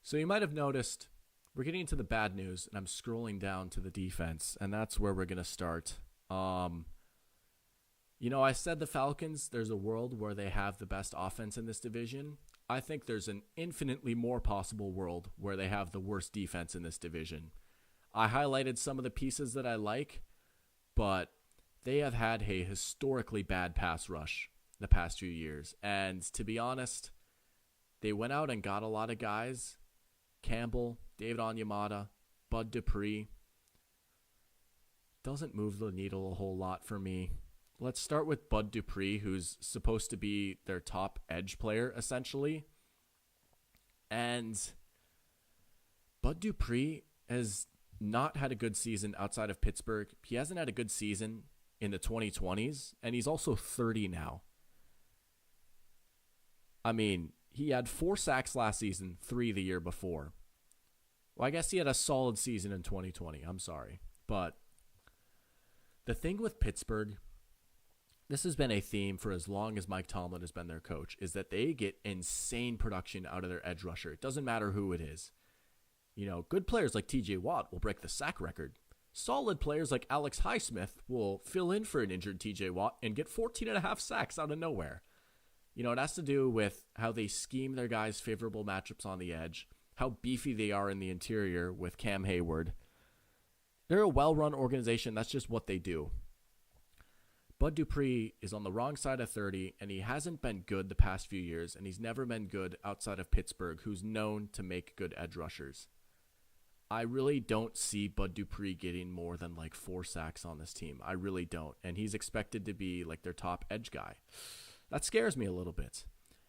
So you might have noticed we're getting into the bad news, and I'm scrolling down to the defense, and that's where we're going to start. I said the Falcons, there's a world where they have the best offense in this division. I think there's an infinitely more possible world where they have the worst defense in this division. I highlighted some of the pieces that I like, but they have had a historically bad pass rush the past few years. And to be honest, they went out and got a lot of guys. Campbell, David Onyemata, Bud Dupree. Doesn't move the needle a whole lot for me. Let's start with Bud Dupree, who's supposed to be their top edge player, essentially. And Bud Dupree has not had a good season outside of Pittsburgh. He hasn't had a good season in the 2020s, and he's also 30 now. I mean, he had 4 sacks last season, 3 the year before. Well, I guess he had a solid season in 2020. I'm sorry. But the thing with Pittsburgh, this has been a theme for as long as Mike Tomlin has been their coach, is that they get insane production out of their edge rusher. It doesn't matter who it is. Good players like TJ Watt will break the sack record. Solid players like Alex Highsmith will fill in for an injured TJ Watt and get 14.5 sacks out of nowhere. It has to do with how they scheme their guys' favorable matchups on the edge, how beefy they are in the interior with Cam Hayward. They're a well-run organization. That's just what they do. Bud Dupree is on the wrong side of 30, and he hasn't been good the past few years, and he's never been good outside of Pittsburgh, who's known to make good edge rushers. I really don't see Bud Dupree getting more than like 4 sacks on this team. I really don't. And he's expected to be like their top edge guy. That scares me a little bit.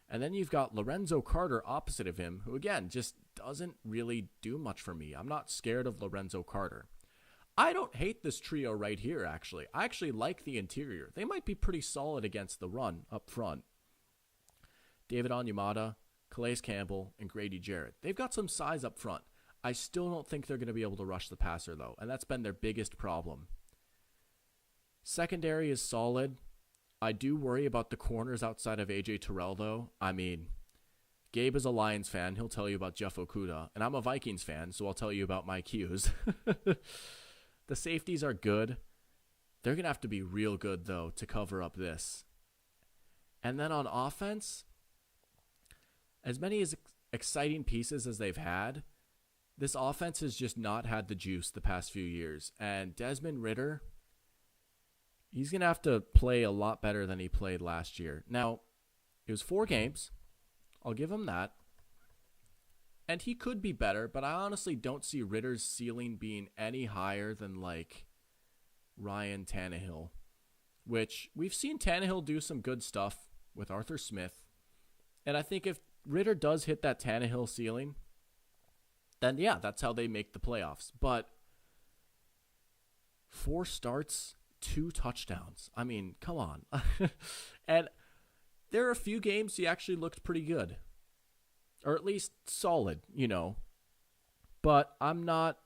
And then you've got Lorenzo Carter opposite of him, who again just doesn't really do much for me. I'm not scared of Lorenzo Carter. I don't hate this trio right here, actually. I actually like the interior. They might be pretty solid against the run up front. David Onyemata, Calais Campbell, and Grady Jarrett. They've got some size up front. I still don't think they're going to be able to rush the passer, though, and that's been their biggest problem. Secondary is solid. I do worry about the corners outside of A.J. Terrell, though. I mean, Gabe is a Lions fan. He'll tell you about Jeff Okudah, and I'm a Vikings fan, so I'll tell you about Mike Hughes. The safeties are good. They're going to have to be real good, though, to cover up this. And then on offense, as many as exciting pieces as they've had, this offense has just not had the juice the past few years. And Desmond Ridder, he's going to have to play a lot better than he played last year. Now, it was 4 games. I'll give him that. And he could be better, but I honestly don't see Ritter's ceiling being any higher than, like, Ryan Tannehill, which we've seen Tannehill do some good stuff with Arthur Smith. And I think if Ridder does hit that Tannehill ceiling, then, yeah, that's how they make the playoffs. But 4 starts, 2 touchdowns. I mean, come on. And there are a few games he actually looked pretty good. Or at least solid, you know. But I'm not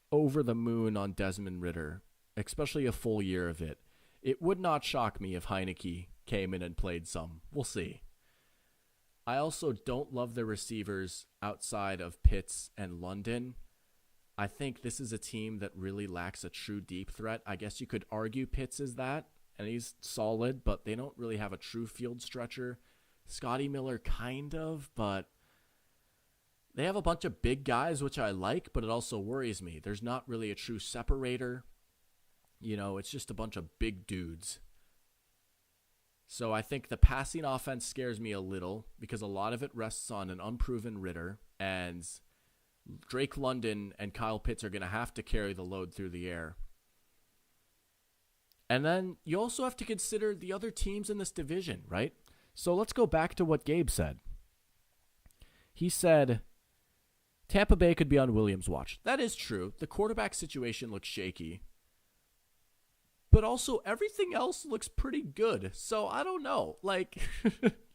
over the moon on Desmond Ridder, especially a full year of it. It would not shock me if Heineke came in and played some. We'll see. I also don't love the receivers outside of Pitts and London. I think this is a team that really lacks a true deep threat. I guess you could argue Pitts is that, and he's solid, but they don't really have a true field stretcher. Scotty Miller kind of, but they have a bunch of big guys, which I like, but it also worries me. There's not really a true separator. You know, it's just a bunch of big dudes. So I think the passing offense scares me a little because a lot of it rests on an unproven Ridder, and Drake London and Kyle Pitts are going to have to carry the load through the air. And then you also have to consider the other teams in this division, right? So let's go back to what Gabe said. He said Tampa Bay could be on Williams' watch. That is true. The quarterback situation looks shaky. But also everything else looks pretty good. So I don't know. Like,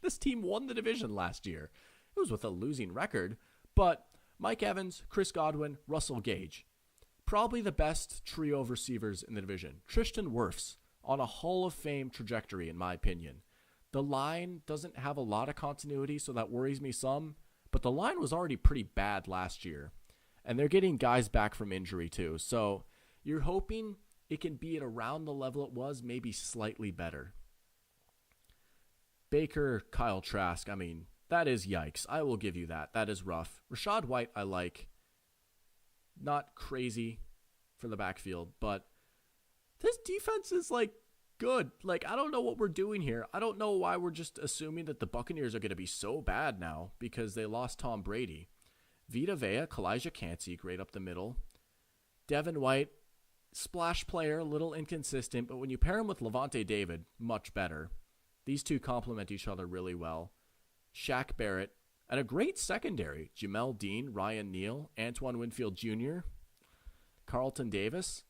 this team won the division last year. It was with a losing record. But Mike Evans, Chris Godwin, Russell Gage. Probably the best trio of receivers in the division. Tristan Wirfs on a Hall of Fame trajectory, in my opinion. The line doesn't have a lot of continuity, so that worries me some. But the line was already pretty bad last year. And they're getting guys back from injury too. So you're hoping it can be at around the level it was, maybe slightly better. Baker, Kyle Trask, I mean, that is yikes. I will give you that. That is rough. Rachaad White, I like. Not crazy for the backfield, but this defense is, like, good. Like, I don't know what we're doing here. I don't know why we're just assuming that the Buccaneers are going to be so bad now because they lost Tom Brady. Vita Vea, Kalijah Kancey, great up the middle. Devin White, splash player, a little inconsistent, but when you pair him with Levante David, much better. These two complement each other really well. Shaq Barrett, and a great secondary. Jamel Dean, Ryan Neal, Antoine Winfield Jr., Carlton Davis.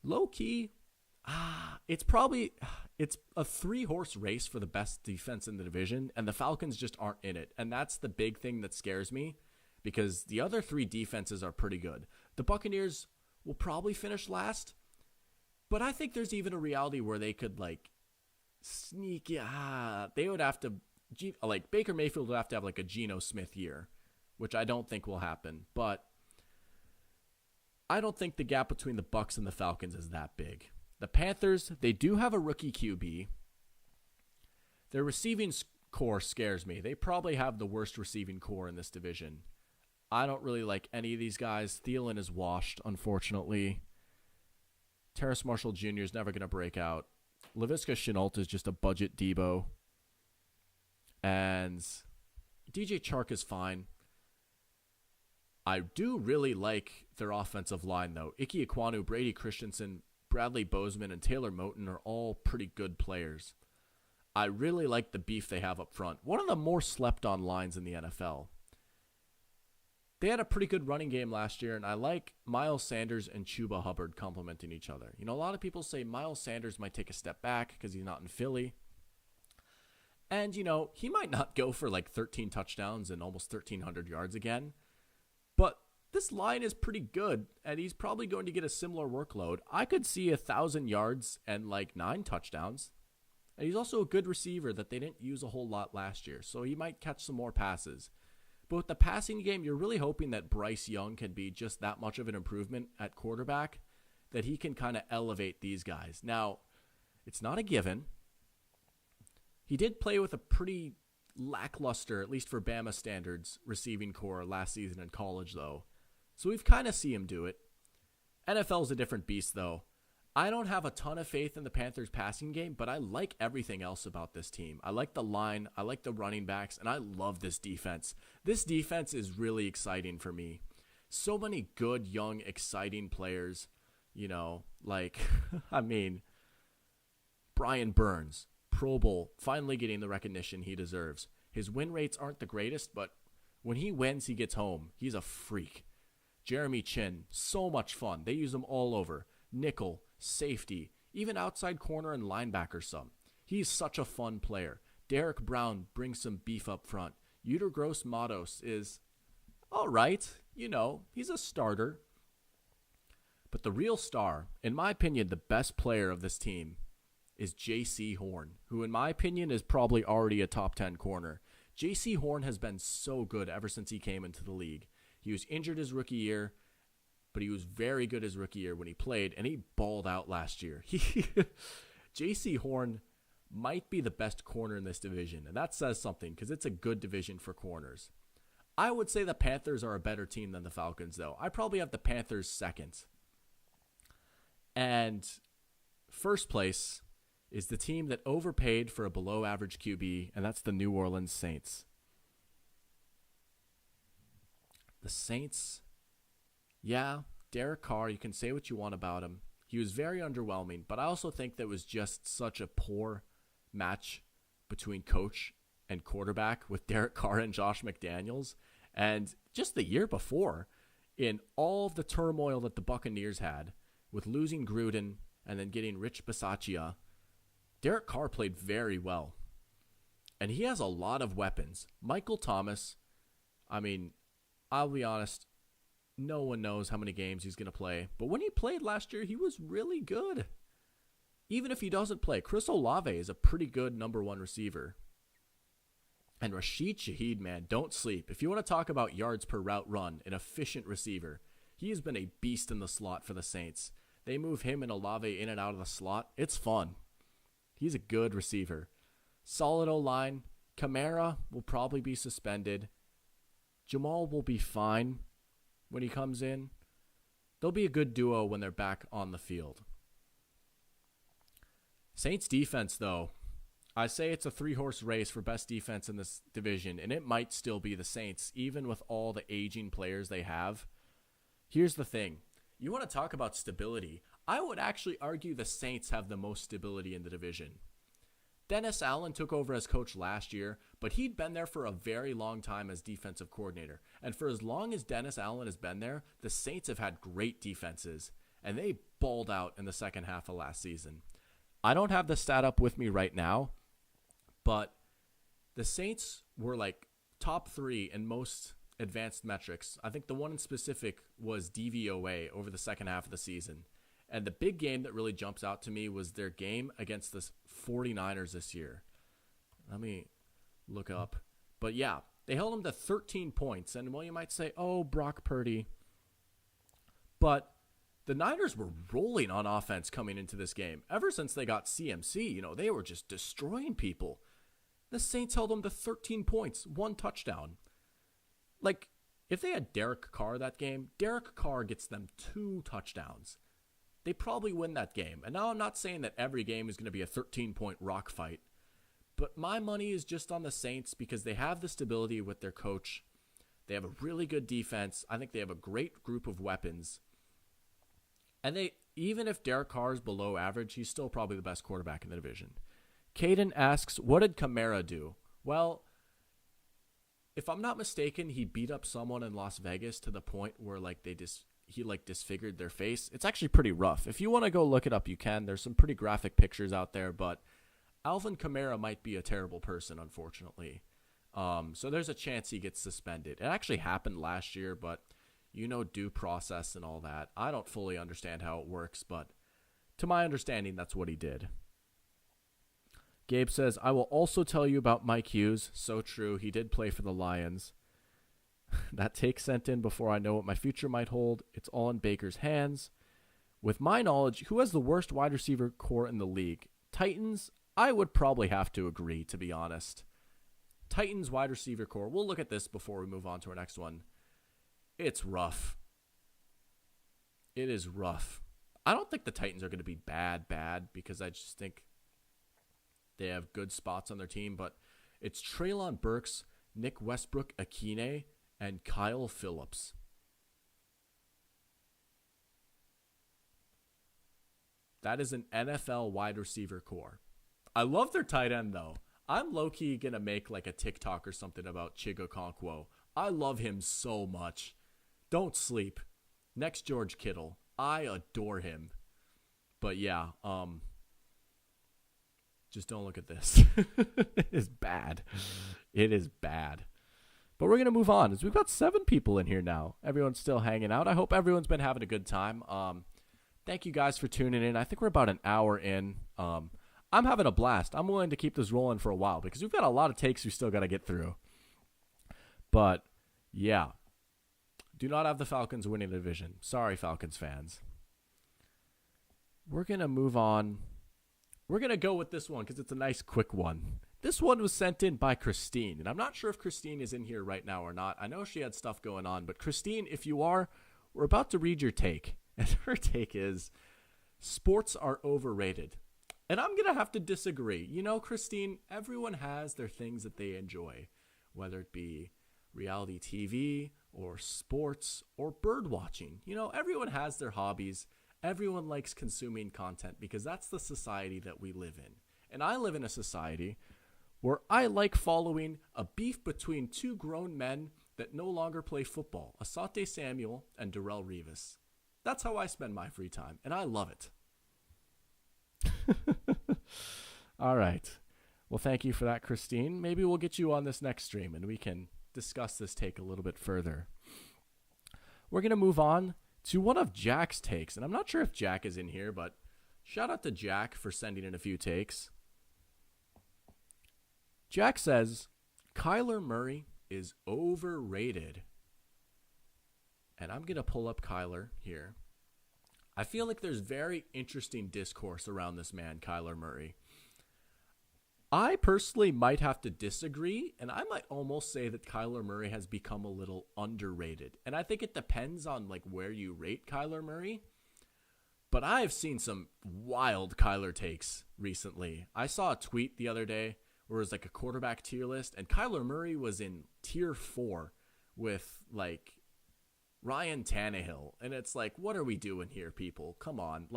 Low-key, it's a 3-horse race for the best defense in the division, and the Falcons just aren't in it. And that's the big thing that scares me, because the other 3 defenses are pretty good. The Buccaneers will probably finish last, but I think there's even a reality where they could, like, sneak. They would have to, like, Baker Mayfield would have to have, like, a Geno Smith year, which I don't think will happen. But I don't think the gap between the Bucs and the Falcons is that big. The Panthers, they do have a rookie QB. Their receiving core scares me. They probably have the worst receiving core in this division. I don't really like any of these guys. Thielen is washed, unfortunately. Terrace Marshall Jr. is never going to break out. Laviska Shenault is just a budget Debo. And DJ Chark is fine. I do really like their offensive line, though. Ike Ekwonu, Brady Christensen, Bradley Bozeman, and Taylor Moton are all pretty good players. I really like the beef they have up front. One of the more slept-on lines in the NFL. They had a pretty good running game last year, and I like Miles Sanders and Chuba Hubbard complementing each other. You know, a lot of people say Miles Sanders might take a step back because he's not in Philly. And, you know, he might not go for like 13 touchdowns and almost 1,300 yards again. But this line is pretty good, and he's probably going to get a similar workload. I could see 1,000 yards and like 9 touchdowns. And he's also a good receiver that they didn't use a whole lot last year, so he might catch some more passes. But with the passing game, you're really hoping that Bryce Young can be just that much of an improvement at quarterback that he can kind of elevate these guys. Now, it's not a given. He did play with a pretty lackluster, at least for Bama standards, receiving core last season in college, though. So we've kind of seen him do it. NFL's a different beast, though. I don't have a ton of faith in the Panthers passing game, but I like everything else about this team. I like the line, I like the running backs, and I love this defense. This defense is really exciting for me. So many good, young, exciting players, you know, like, I mean, Brian Burns, Pro Bowl, finally getting the recognition he deserves. His win rates aren't the greatest, but when he wins, he gets home. He's a freak. Jeremy Chin, so much fun. They use him all over. Nickel, safety, even outside corner and linebacker some. He's such a fun player. Derek Brown brings some beef up front. Uter Gross Matos is all right. You know, he's a starter. But the real star, in my opinion, the best player of this team is J.C. Horn, who in my opinion is probably already a top 10 corner. J.C. Horn has been so good ever since he came into the league. He was injured his rookie year, but he was very good his rookie year when he played, and he balled out last year. J.C. Horn might be the best corner in this division, and that says something because it's a good division for corners. I would say the Panthers are a better team than the Falcons, though. I probably have the Panthers second. And first place is the team that overpaid for a below-average QB, and that's the New Orleans Saints. The Saints, yeah, Derek Carr, you can say what you want about him. He was very underwhelming, but I also think that was just such a poor match between coach and quarterback with Derek Carr and Josh McDaniels. And just the year before, in all of the turmoil that the Buccaneers had, with losing Gruden and then getting Rich Bisaccia, Derek Carr played very well. And he has a lot of weapons. Michael Thomas, I mean, I'll be honest, no one knows how many games he's going to play. But when he played last year, he was really good. Even if he doesn't play, Chris Olave is a pretty good number one receiver. And Rashid Shaheed, man, don't sleep. If you want to talk about yards per route run, an efficient receiver, he has been a beast in the slot for the Saints. They move him and Olave in and out of the slot. It's fun. He's a good receiver. Solid O-line. Kamara will probably be suspended. Jamal will be fine when he comes in. They'll be a good duo when they're back on the field. Saints defense, though, I say it's a 3-horse race for best defense in this division, and it might still be the Saints, even with all the aging players they have. Here's the thing. You want to talk about stability. I would actually argue the Saints have the most stability in the division. Dennis Allen took over as coach last year, but he'd been there for a very long time as defensive coordinator. And for as long as Dennis Allen has been there, the Saints have had great defenses, and they balled out in the second half of last season. I don't have the stat up with me right now, but the Saints were like top 3 in most advanced metrics. I think the one in specific was DVOA over the second half of the season. And the big game that really jumps out to me was their game against the 49ers this year. Let me look up. But yeah, they held them to 13 points. And well, you might say, oh, Brock Purdy. But the Niners were rolling on offense coming into this game. Ever since they got CMC, they were just destroying people. The Saints held them to 13 points, 1 touchdown. Like, if they had Derek Carr that game, Derek Carr gets them 2 touchdowns. they probably win that game. And now I'm not saying that every game is going to be a 13-point rock fight, but my money is just on the Saints because they have the stability with their coach. They have a really good defense. I think they have a great group of weapons. And even if Derek Carr is below average, he's still probably the best quarterback in the division. Caden asks, what did Kamara do? Well, if I'm not mistaken, he beat up someone in Las Vegas to the point where he disfigured their face. It's actually pretty rough. If you want to go look it up, you can. There's some pretty graphic pictures out there, but Alvin Kamara might be a terrible person, unfortunately. So there's a chance he gets suspended. It actually happened last year, but due process and all that. I don't fully understand how it works, but to my understanding, that's what he did. Gabe says, I will also tell you about Mike Hughes. So true. He did play for the Lions. That take sent in before I know what my future might hold. It's all in Baker's hands. With my knowledge, who has the worst wide receiver core in the league? Titans? I would probably have to agree, to be honest. Titans wide receiver core. We'll look at this before we move on to our next one. It's rough. It is rough. I don't think the Titans are going to be bad, because I just think they have good spots on their team, but it's Treylon Burks, Nick Westbrook-Akine, and Kyle Phillips. That is an NFL wide receiver core. I love their tight end, though. I'm low-key going to make like a TikTok or something about Chigokonkwo. I love him so much. Don't sleep. Next George Kittle. I adore him. But yeah, just don't look at this. It is bad. It is bad. But we're going to move on, as we've got 7 people in here now. Everyone's still hanging out. I hope everyone's been having a good time. Thank you guys for tuning in. I think we're about an hour in. I'm having a blast. I'm willing to keep this rolling for a while because we've got a lot of takes we still got to get through. But, yeah. Do not have the Falcons winning the division. Sorry, Falcons fans. We're going to move on. We're going to go with this one because it's a nice quick one. This one was sent in by Christine, and I'm not sure if Christine is in here right now or not. I know she had stuff going on, but Christine, if you are, we're about to read your take. And her take is, sports are overrated. And I'm going to have to disagree. Christine, everyone has their things that they enjoy, whether it be reality TV or sports or bird watching. Everyone has their hobbies. Everyone likes consuming content because that's the society that we live in. And I live in a society where I like following a beef between 2 grown men that no longer play football, Asante Samuel and Darrelle Revis. That's how I spend my free time, and I love it. All right. Well, thank you for that, Christine. Maybe we'll get you on this next stream, and we can discuss this take a little bit further. We're going to move on to one of Jack's takes, and I'm not sure if Jack is in here, but shout out to Jack for sending in a few takes. Jack says, Kyler Murray is overrated. And I'm going to pull up Kyler here. I feel like there's very interesting discourse around this man, Kyler Murray. I personally might have to disagree, and I might almost say that Kyler Murray has become a little underrated. And I think it depends on where you rate Kyler Murray. But I have seen some wild Kyler takes recently. I saw a tweet the other day where it was a quarterback tier list, and Kyler Murray was in tier 4 with Ryan Tannehill. And it's what are we doing here, people? Come on.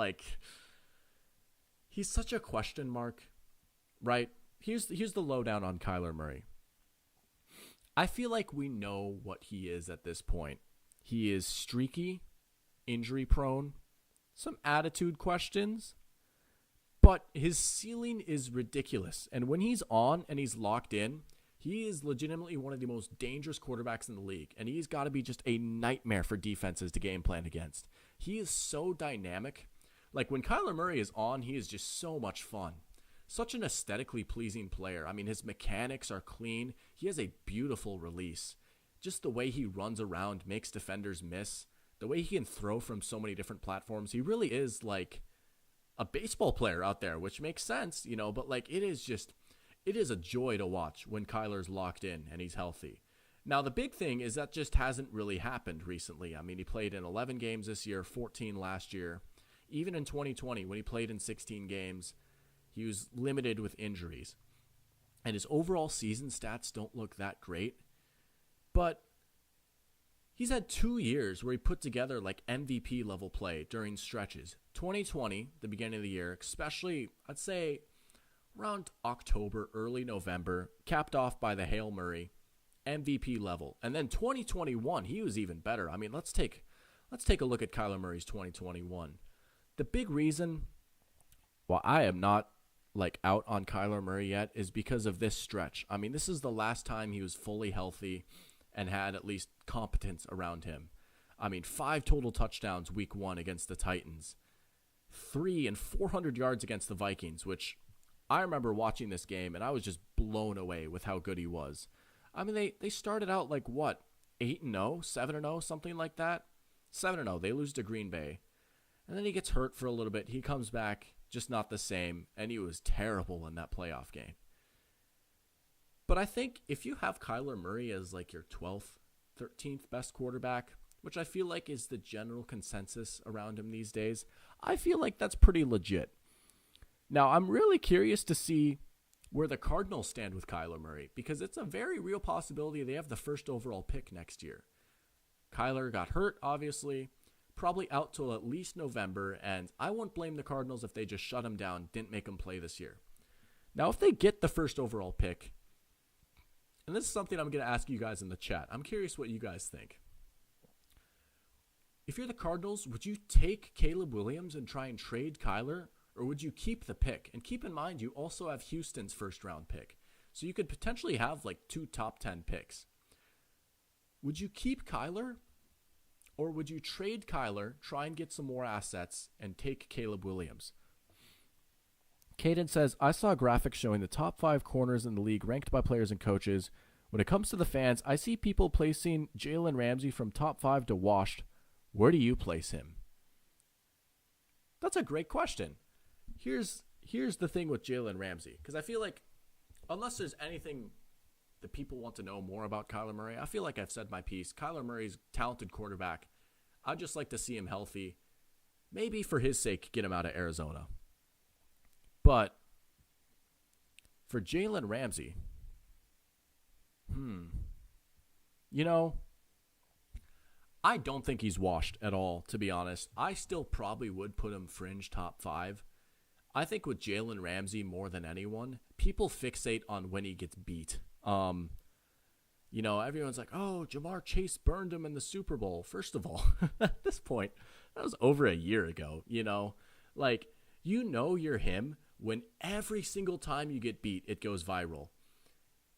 He's such a question mark, right? Here's the lowdown on Kyler Murray. I feel like we know what he is at this point. He is streaky, injury prone, some attitude questions, but his ceiling is ridiculous. And when he's on and he's locked in, he is legitimately one of the most dangerous quarterbacks in the league, and he's got to be just a nightmare for defenses to game plan against. He is so dynamic. When Kyler Murray is on, he is just so much fun. Such an aesthetically pleasing player. I mean, his mechanics are clean. He has a beautiful release. Just the way he runs around makes defenders miss. The way he can throw from so many different platforms. He really is a baseball player out there, which makes sense, but it is a joy to watch when Kyler's locked in and he's healthy. Now, the big thing is that just hasn't really happened recently. I mean, he played in 11 games this year, 14 last year. Even in 2020, when he played in 16 games, he was limited with injuries. And his overall season stats don't look that great. But he's had 2 years where he put together like MVP level play during stretches. 2020, the beginning of the year, especially, I'd say, around October, early November, capped off by the Hail Murray, MVP level. And then 2021, he was even better. I mean, let's take a look at Kyler Murray's 2021. The big reason why I am not like out on Kyler Murray yet is because of this stretch. I mean, this is the last time he was fully healthy and had at least competence around him. I mean, 5 total touchdowns week 1 against the Titans, 3 and 400 yards against the Vikings, which I remember watching this game and I was just blown away with how good he was. I mean, they started out like what, 8-0, 7-0, something like that. 7-0. They lose to Green Bay. And then he gets hurt for a little bit. He comes back, just not the same, and he was terrible in that playoff game. But I think if you have Kyler Murray as like your 12th, 13th best quarterback, which I feel like is the general consensus around him these days, I feel like that's pretty legit. Now, I'm really curious to see where the Cardinals stand with Kyler Murray, because it's a very real possibility they have the first overall pick next year. Kyler got hurt, obviously, probably out till at least November, and I won't blame the Cardinals if they just shut him down, didn't make him play this year. Now, if they get the first overall pick, and this is something I'm going to ask you guys in the chat, I'm curious what you guys think. If you're the Cardinals, would you take Caleb Williams and try and trade Kyler, or would you keep the pick? And keep in mind, you also have Houston's first round pick, so you could potentially have like 2 top 10 picks. Would you keep Kyler, or would you trade Kyler, try and get some more assets, and take Caleb Williams? Caden says, I saw graphics showing the top 5 corners in the league ranked by players and coaches. When it comes to the fans, I see people placing Jalen Ramsey from top 5 to washed. Where do you place him? That's a great question. Here's the thing with Jalen Ramsey, because I feel like unless there's anything that people want to know more about Kyler Murray, I feel like I've said my piece. Kyler Murray's a talented quarterback. I'd just like to see him healthy. Maybe for his sake, get him out of Arizona. But for Jalen Ramsey, you know, I don't think he's washed at all, to be honest. I still probably would put him fringe top 5. I think with Jalen Ramsey more than anyone, people fixate on when he gets beat. You know, everyone's like, oh, Jamar Chase burned him in the Super Bowl. First of all, at this point, that was over a year ago, you know? Like, you know you're him when every single time you get beat, it goes viral.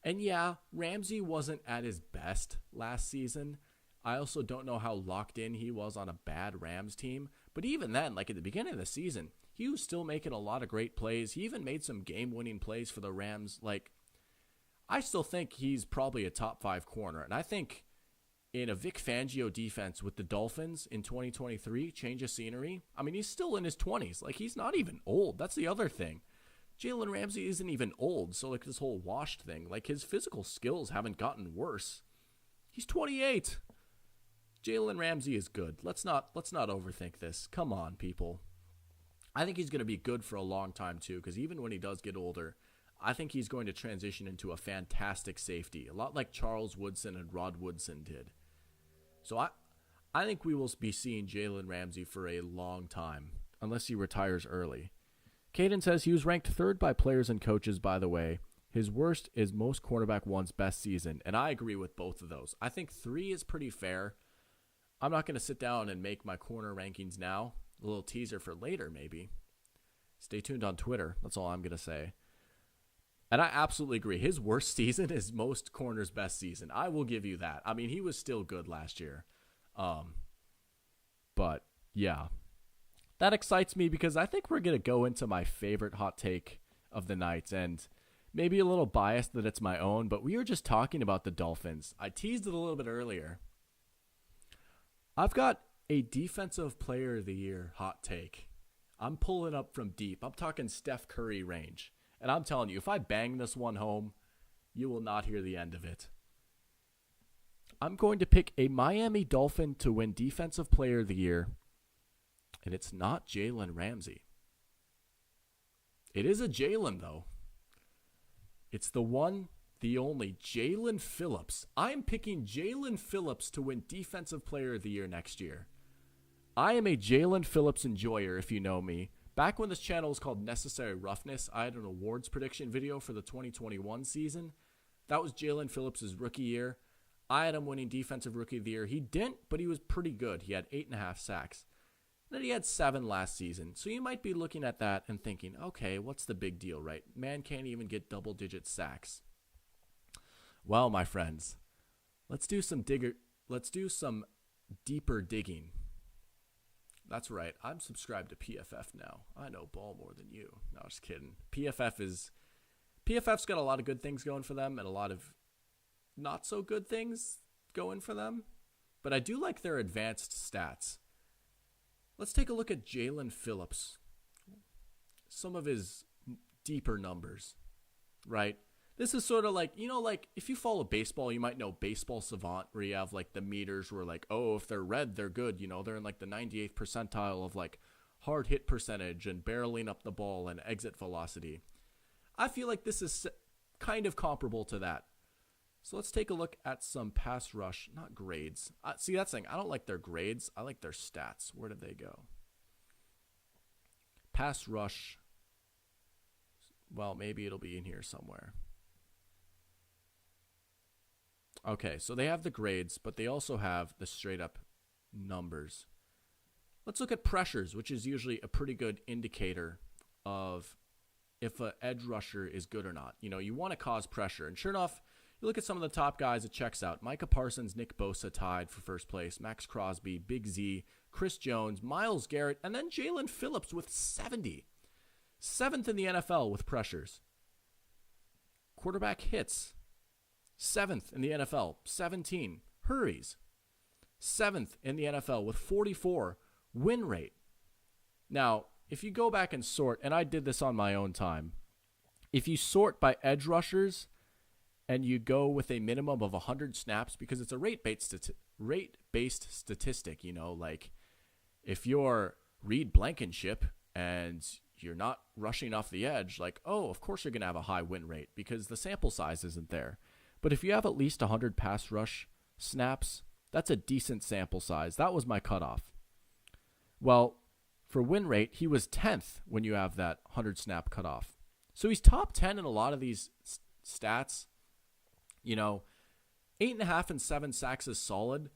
And yeah, Ramsey wasn't at his best last season. I also don't know how locked in he was on a bad Rams team. But even then, like at the beginning of the season, he was still making a lot of great plays. He even made some game-winning plays for the Rams. Like, I still think he's probably a top 5 corner. And I think in a Vic Fangio defense with the Dolphins in 2023, change of scenery, I mean, he's still in his 20s. Like, he's not even old. That's the other thing. Jalen Ramsey isn't even old. So, like, this whole washed thing, like, his physical skills haven't gotten worse. He's 28. Jalen Ramsey is good. Let's not overthink this. Come on, people. I think he's going to be good for a long time, too, because even when he does get older, I think he's going to transition into a fantastic safety, a lot like Charles Woodson and Rod Woodson did. So I think we will be seeing Jalen Ramsey for a long time, unless he retires early. Caden says he was ranked 3rd by players and coaches, by the way. His worst is most cornerback one's best season, and I agree with both of those. I think 3 is pretty fair. I'm not going to sit down and make my corner rankings now. A little teaser for later, maybe. Stay tuned on Twitter. That's all I'm going to say. And I absolutely agree. His worst season is most corners' best season. I will give you that. I mean, he was still good last year. But, yeah. That excites me because I think we're going to go into my favorite hot take of the night. And maybe a little biased that it's my own, but we were just talking about the Dolphins. I teased it a little bit earlier. I've got a defensive player of the year hot take. I'm pulling up from deep. I'm talking Steph Curry range. And I'm telling you, if I bang this one home, you will not hear the end of it. I'm going to pick a Miami Dolphin to win Defensive Player of the Year And it's not Jalen Ramsey. It is a Jalen, though. It's the one, the only, Jalen Phillips. I'm picking Jalen Phillips to win Defensive Player of the Year next year. I am a Jalen Phillips enjoyer, if you know me. Back when this channel was called Necessary Roughness, I had an awards prediction video for the 2021 season. That was Jalen Phillips' rookie year. I had him winning Defensive Rookie of the Year. He didn't, but he was pretty good. He had 8.5 sacks. Then he had 7 last season. So you might be looking at that and thinking, okay, what's the big deal, right? Man can't even get double-digit sacks. Well, my friends, let's do some deeper digging. That's right. I'm subscribed to PFF now. I know ball more than you. No, just kidding. PFF's got a lot of good things going for them and a lot of not so good things going for them. But I do like their advanced stats. Let's take a look at Jalen Phillips. Some of his deeper numbers, right? This is sort of like, like if you follow baseball, you might know Baseball Savant, where you have like the meters where like, oh, if they're red, they're good. They're in like the 98th percentile of like hard hit percentage and barreling up the ball and exit velocity. I feel like this is kind of comparable to that. So let's take a look at some pass rush, not grades. See, that's the thing. I don't like their grades. I like their stats. Where did they go? Pass rush. Well, maybe it'll be in here somewhere. Okay, so they have the grades, but they also have the straight up numbers. Let's look at pressures, which is usually a pretty good indicator of if an edge rusher is good or not. You want to cause pressure. And sure enough, you look at some of the top guys, it checks out. Micah Parsons, Nick Bosa tied for first place. Max Crosby, Big Z, Chris Jones, Myles Garrett, and then Jalen Phillips with 70. 7th in the NFL with pressures. Quarterback hits. 7th in the NFL, 17. Hurries. 7th in the NFL with 44. Win rate. Now, if you go back and sort, and I did this on my own time, if you sort by edge rushers and you go with a minimum of 100 snaps, because it's a rate-based statistic, like if you're Reed Blankenship and you're not rushing off the edge, like, oh, of course you're going to have a high win rate because the sample size isn't there. But if you have at least 100 pass rush snaps, that's a decent sample size. That was my cutoff. Well, for win rate, he was 10th when you have that 100 snap cutoff. So he's top 10 in a lot of these stats. 8.5 and 7 sacks is solid,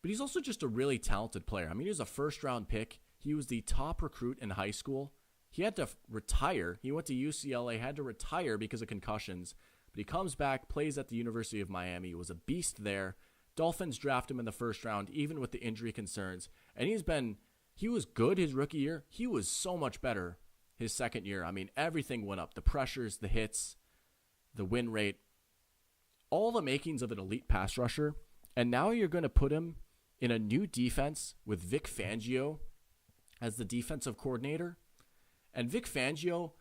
but he's also just a really talented player. I mean, he was a first-round pick. He was the top recruit in high school. He had to retire. He went to UCLA, had to retire because of concussions. But he comes back, plays at the University of Miami. He was a beast there. Dolphins draft him in the first round, even with the injury concerns. And he was good his rookie year. He was so much better his second year. I mean, everything went up. The pressures, the hits, the win rate, all the makings of an elite pass rusher. And now you're going to put him in a new defense with Vic Fangio as the defensive coordinator. And Vic Fangio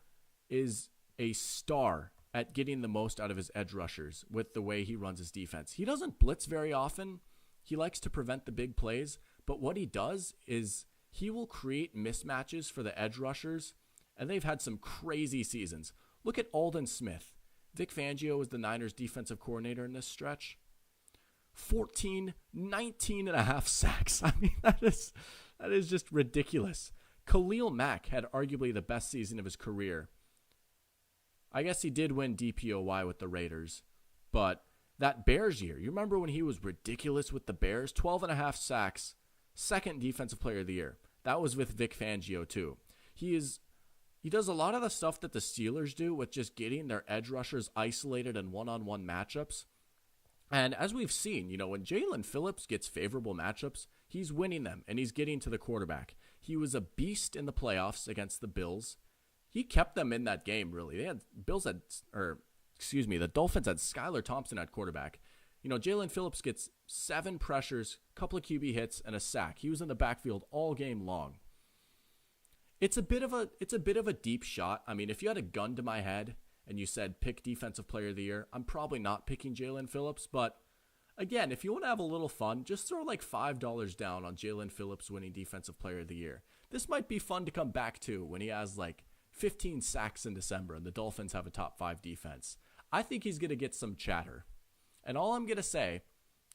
is a star at getting the most out of his edge rushers with the way he runs his defense. He doesn't blitz very often. He likes to prevent the big plays. But what he does is he will create mismatches for the edge rushers. And they've had some crazy seasons. Look at Aldon Smith. Vic Fangio was the Niners defensive coordinator in this stretch. 19 and a half sacks. I mean, that is just ridiculous. Khalil Mack had arguably the best season of his career. I guess he did win DPOY with the Raiders, but that Bears year, you remember when he was ridiculous with the Bears? 12 and a half sacks, 2nd defensive player of the year. That was with Vic Fangio too. He does a lot of the stuff that the Steelers do with just getting their edge rushers isolated in one-on-one matchups. And as we've seen, when Jalen Phillips gets favorable matchups, he's winning them and he's getting to the quarterback. He was a beast in the playoffs against the Bills. He kept them in that game, really. The Dolphins had Skylar Thompson at quarterback. Jalen Phillips gets 7 pressures, a couple of QB hits, and a sack. He was in the backfield all game long. It's a bit of a deep shot. I mean, if you had a gun to my head and you said pick defensive player of the year, I'm probably not picking Jalen Phillips. But again, if you want to have a little fun, just throw like $5 down on Jalen Phillips winning defensive player of the year. this might be fun to come back to when he has like 15 sacks in December and the Dolphins have a top 5 defense. I think he's going to get some chatter. And all I'm going to say,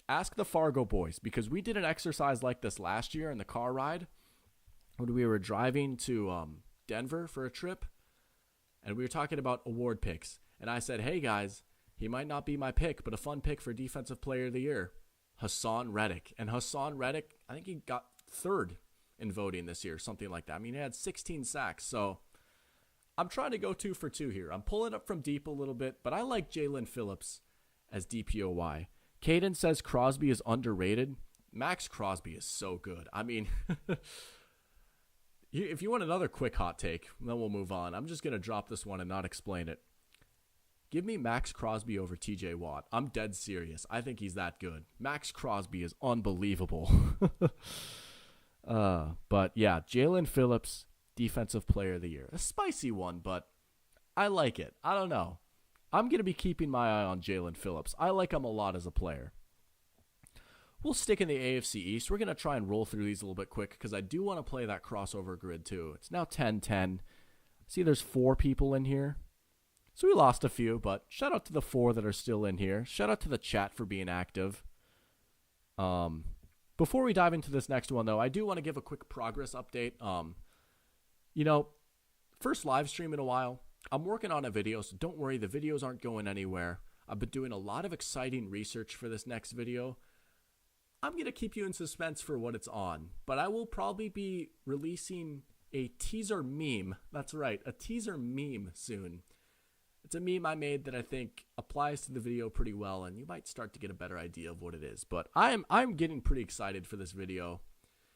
ask the Fargo boys, because we did an exercise like this last year in the car ride when we were driving to Denver for a trip, and we were talking about award picks. And I said, hey guys, he might not be my pick, but a fun pick for Defensive Player of the Year, Hassan Reddick. And Hassan Reddick, I think he got 3rd in voting this year, something like that. I mean, he had 16 sacks, so I'm trying to go 2 for 2 here. I'm pulling up from deep a little bit, but I like Jalen Phillips as DPOY. Caden says Crosby is underrated. Max Crosby is so good. I mean, if you want another quick hot take, then we'll move on. I'm just going to drop this one and not explain it. Give me Max Crosby over TJ Watt. I'm dead serious. I think he's that good. Max Crosby is unbelievable. But yeah, Jalen Phillips, Defensive Player of the Year. A spicy one, but I like it. I don't know. I'm going to be keeping my eye on Jalen Phillips. I like him a lot as a player. We'll stick in the AFC East. We're going to try and roll through these a little bit quick because I do want to play that crossover grid too. It's now 10-10. See, there's 4 people in here. So we lost a few, but shout out to the 4 that are still in here. Shout out to the chat for being active. Before we dive into this next one, though, I do want to give a quick progress update. First live stream in a while. I'm working on a video, so don't worry, the videos aren't going anywhere. I've been doing a lot of exciting research for this next video. I'm going to keep you in suspense for what it's on, but I will probably be releasing a teaser meme. That's right, a teaser meme soon. It's a meme I made that I think applies to the video pretty well, and you might start to get a better idea of what it is. But I'm getting pretty excited for this video.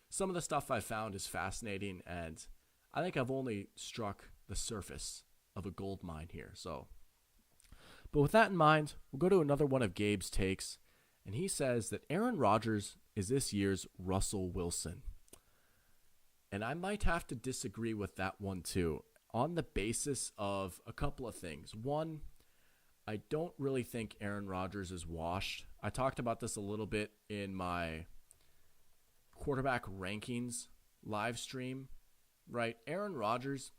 Some of the stuff I found is fascinating, and I think I've only struck the surface of a gold mine here. But with that in mind, we'll go to another one of Gabe's takes, and he says that Aaron Rodgers is this year's Russell Wilson. And I might have to disagree with that one too, on the basis of a couple of things. One, I don't really think Aaron Rodgers is washed. I talked about this a little bit in my quarterback rankings live stream, right? Aaron Rodgers,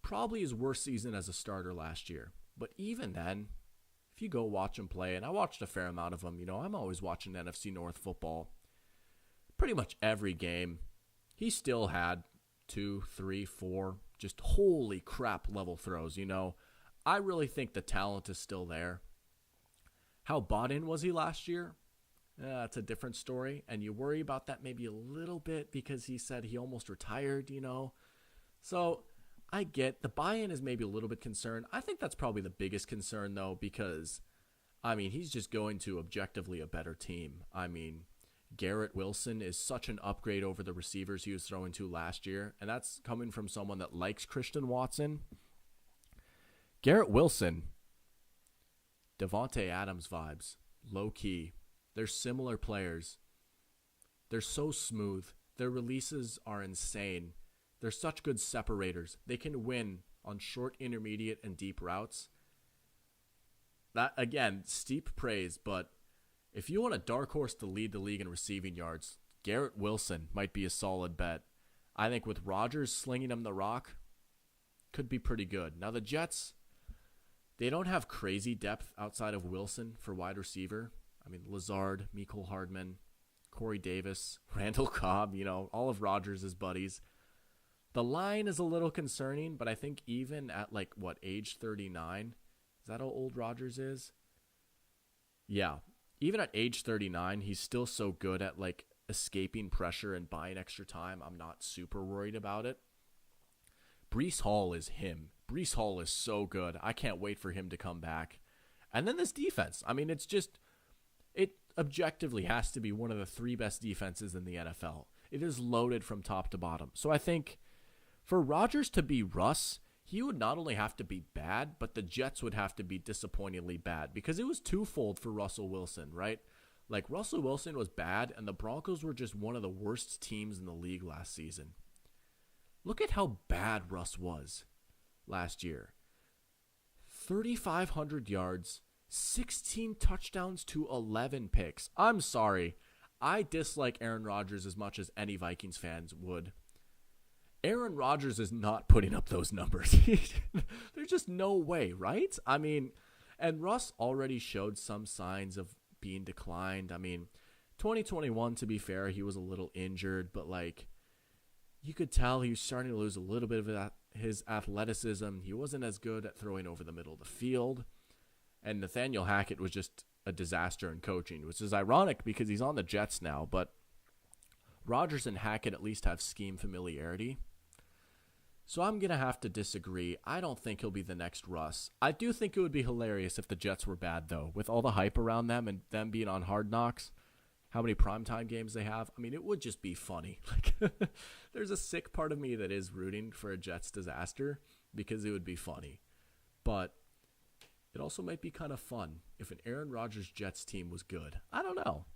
probably his worst season as a starter last year. But even then, if you go watch him play, and I watched a fair amount of them, I'm always watching NFC North football. Pretty much every game, he still had 2, 3, 4, just holy crap level throws, I really think the talent is still there. How bought in was he last year? That's a different story. And you worry about that maybe a little bit because he said he almost retired, So I get the buy-in is maybe a little bit concerned. I think that's probably the biggest concern, though, because, he's just going to objectively a better team. Garrett Wilson is such an upgrade over the receivers he was throwing to last year, and that's coming from someone that likes Christian Watson. Garrett Wilson, Devontae Adams vibes, low-key. They're similar players. They're so smooth. Their releases are insane. They're such good separators. They can win on short, intermediate, and deep routes. That, again, steep praise, but if you want a dark horse to lead the league in receiving yards, Garrett Wilson might be a solid bet. I think with Rodgers slinging him the rock, could be pretty good. Now the Jets, they don't have crazy depth outside of Wilson for wide receiver. Lazard, Mecole Hardman, Corey Davis, Randall Cobb, all of Rodgers' buddies. The line is a little concerning, but I think even at age 39, is that how old Rodgers is? Yeah. Even at age 39, he's still so good at escaping pressure and buying extra time. I'm not super worried about it. Breece Hall is him. Breece Hall is so good. I can't wait for him to come back. And then this defense. It objectively has to be one of the 3 best defenses in the NFL. It is loaded from top to bottom. So I think for Rodgers to be Russ, he would not only have to be bad, but the Jets would have to be disappointingly bad because it was twofold for Russell Wilson, right? Russell Wilson was bad, and the Broncos were just one of the worst teams in the league last season. Look at how bad Russ was last year. 3,500 yards, 16 touchdowns to 11 picks. I'm sorry. I dislike Aaron Rodgers as much as any Vikings fans would. Aaron Rodgers is not putting up those numbers. There's just no way, right? I mean, and Russ already showed some signs of being declined. I mean, 2021, to be fair, he was a little injured, but like you could tell he was starting to lose a little bit of his athleticism. He wasn't as good at throwing over the middle of the field. And Nathaniel Hackett was just a disaster in coaching, which is ironic because he's on the Jets now, but Rodgers and Hackett at least have scheme familiarity. So I'm going to have to disagree. I don't think he'll be the next Russ. I do think it would be hilarious if the Jets were bad, though, with all the hype around them and them being on Hard Knocks, how many primetime games they have. I mean, it would just be funny. Like, there's a sick part of me that is rooting for a Jets disaster because it would be funny. But it also might be kind of fun if an Aaron Rodgers Jets team was good. I don't know.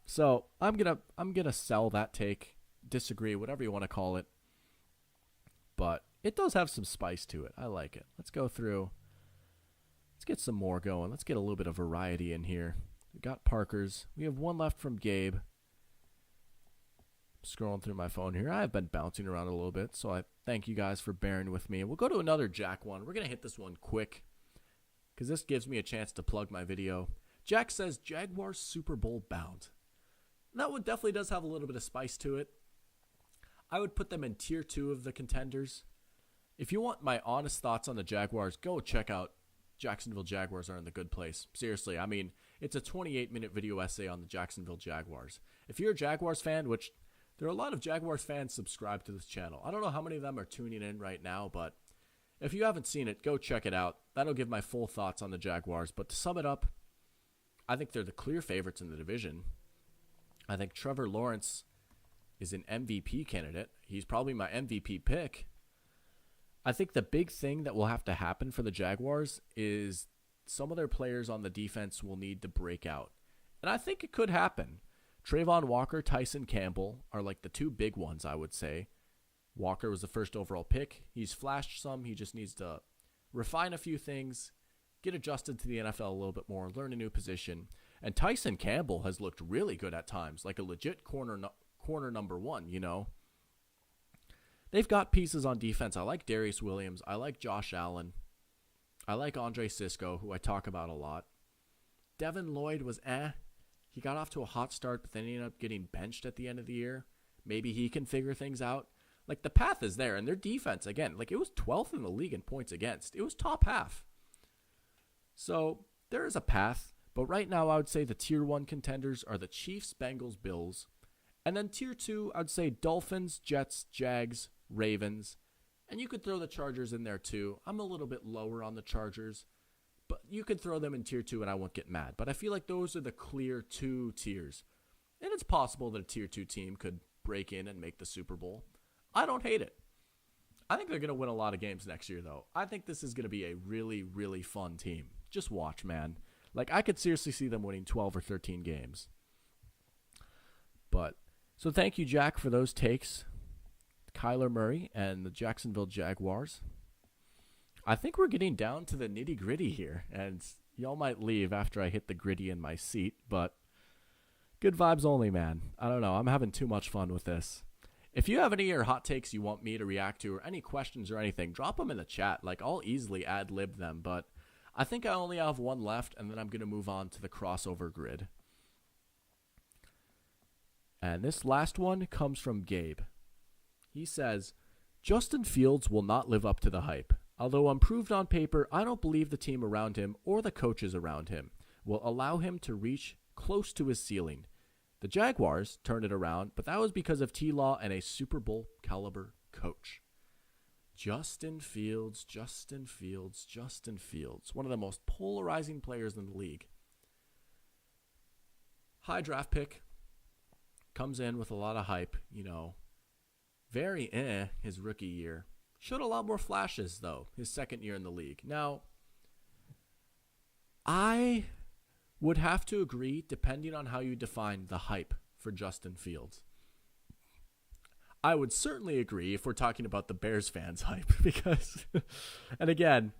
So I'm gonna sell that take, disagree, whatever you want to call it. But it does have some spice to it. I like it. Let's go through. Let's get some more going. Let's get a little bit of variety in here. We got Parker's. We have one left from Gabe. Scrolling through my phone here. I've been bouncing around a little bit, so I thank you guys for bearing with me. We'll go to another Jack one. We're going to hit this one quick because this gives me a chance to plug my video. Jack says, Jaguars Super Bowl bound. That one definitely does have a little bit of spice to it. I would put them in tier 2 of the contenders. If you want my honest thoughts on the Jaguars, go check out Jacksonville Jaguars Are in the Good Place. Seriously, I mean, it's a 28-minute video essay on the Jacksonville Jaguars. If you're a Jaguars fan, which there are a lot of Jaguars fans subscribed to this channel. I don't know how many of them are tuning in right now, but if you haven't seen it, go check it out. That'll give my full thoughts on the Jaguars. But to sum it up, I think they're the clear favorites in the division. I think Trevor Lawrence is an MVP candidate. He's probably my MVP pick. I think the big thing that will have to happen for the Jaguars is some of their players on the defense will need to break out. And I think it could happen. Trayvon Walker, Tyson Campbell are like the two big ones, I would say. Walker was the first overall pick. He's flashed some. He just needs to refine a few things, get adjusted to the NFL a little bit more, learn a new position. And Tyson Campbell has looked really good at times, like a legit corner number one, you know. They've got pieces on defense. I like Darius Williams. I like Josh Allen. I like Andre Sisco, who I talk about a lot. Devin Lloyd was He got off to a hot start, but then he ended up getting benched at the end of the year. Maybe he can figure things out. Like, the path is there, and their defense, again, like, it was 12th in the league in points against. It was top half. So there is a path, but right now I would say the tier 1 contenders are the Chiefs, Bengals, Bills. And then tier 2, I'd say Dolphins, Jets, Jags, Ravens. And you could throw the Chargers in there too. I'm a little bit lower on the Chargers, but you could throw them in tier 2 and I won't get mad. But I feel like those are the clear 2 tiers. And it's possible that a tier 2 team could break in and make the Super Bowl. I don't hate it. I think they're going to win a lot of games next year, though. I think this is going to be a really, really fun team. Just watch, man. Like, I could seriously see them winning 12 or 13 games. But, so thank you, Jack, for those takes. Kyler Murray and the Jacksonville Jaguars. I think we're getting down to the nitty-gritty here, and y'all might leave after I hit the gritty in my seat, but good vibes only, man. I don't know. I'm having too much fun with this. If you have any of your hot takes you want me to react to or any questions or anything, drop them in the chat. Like, I'll easily ad-lib them, but I think I only have one left, and then I'm going to move on to the crossover grid. And this last one comes from Gabe. He says, Justin Fields will not live up to the hype. Although improved on paper, I don't believe the team around him or the coaches around him will allow him to reach close to his ceiling. The Jaguars turned it around, but that was because of T-Law and a Super Bowl caliber coach. Justin Fields. One of the most polarizing players in the league. High draft pick. Comes in with a lot of hype, you know. Very his rookie year. Showed a lot more flashes, though, his second year in the league. Now, I would have to agree, depending on how you define the hype for Justin Fields. I would certainly agree if we're talking about the Bears fans' hype, because, and again,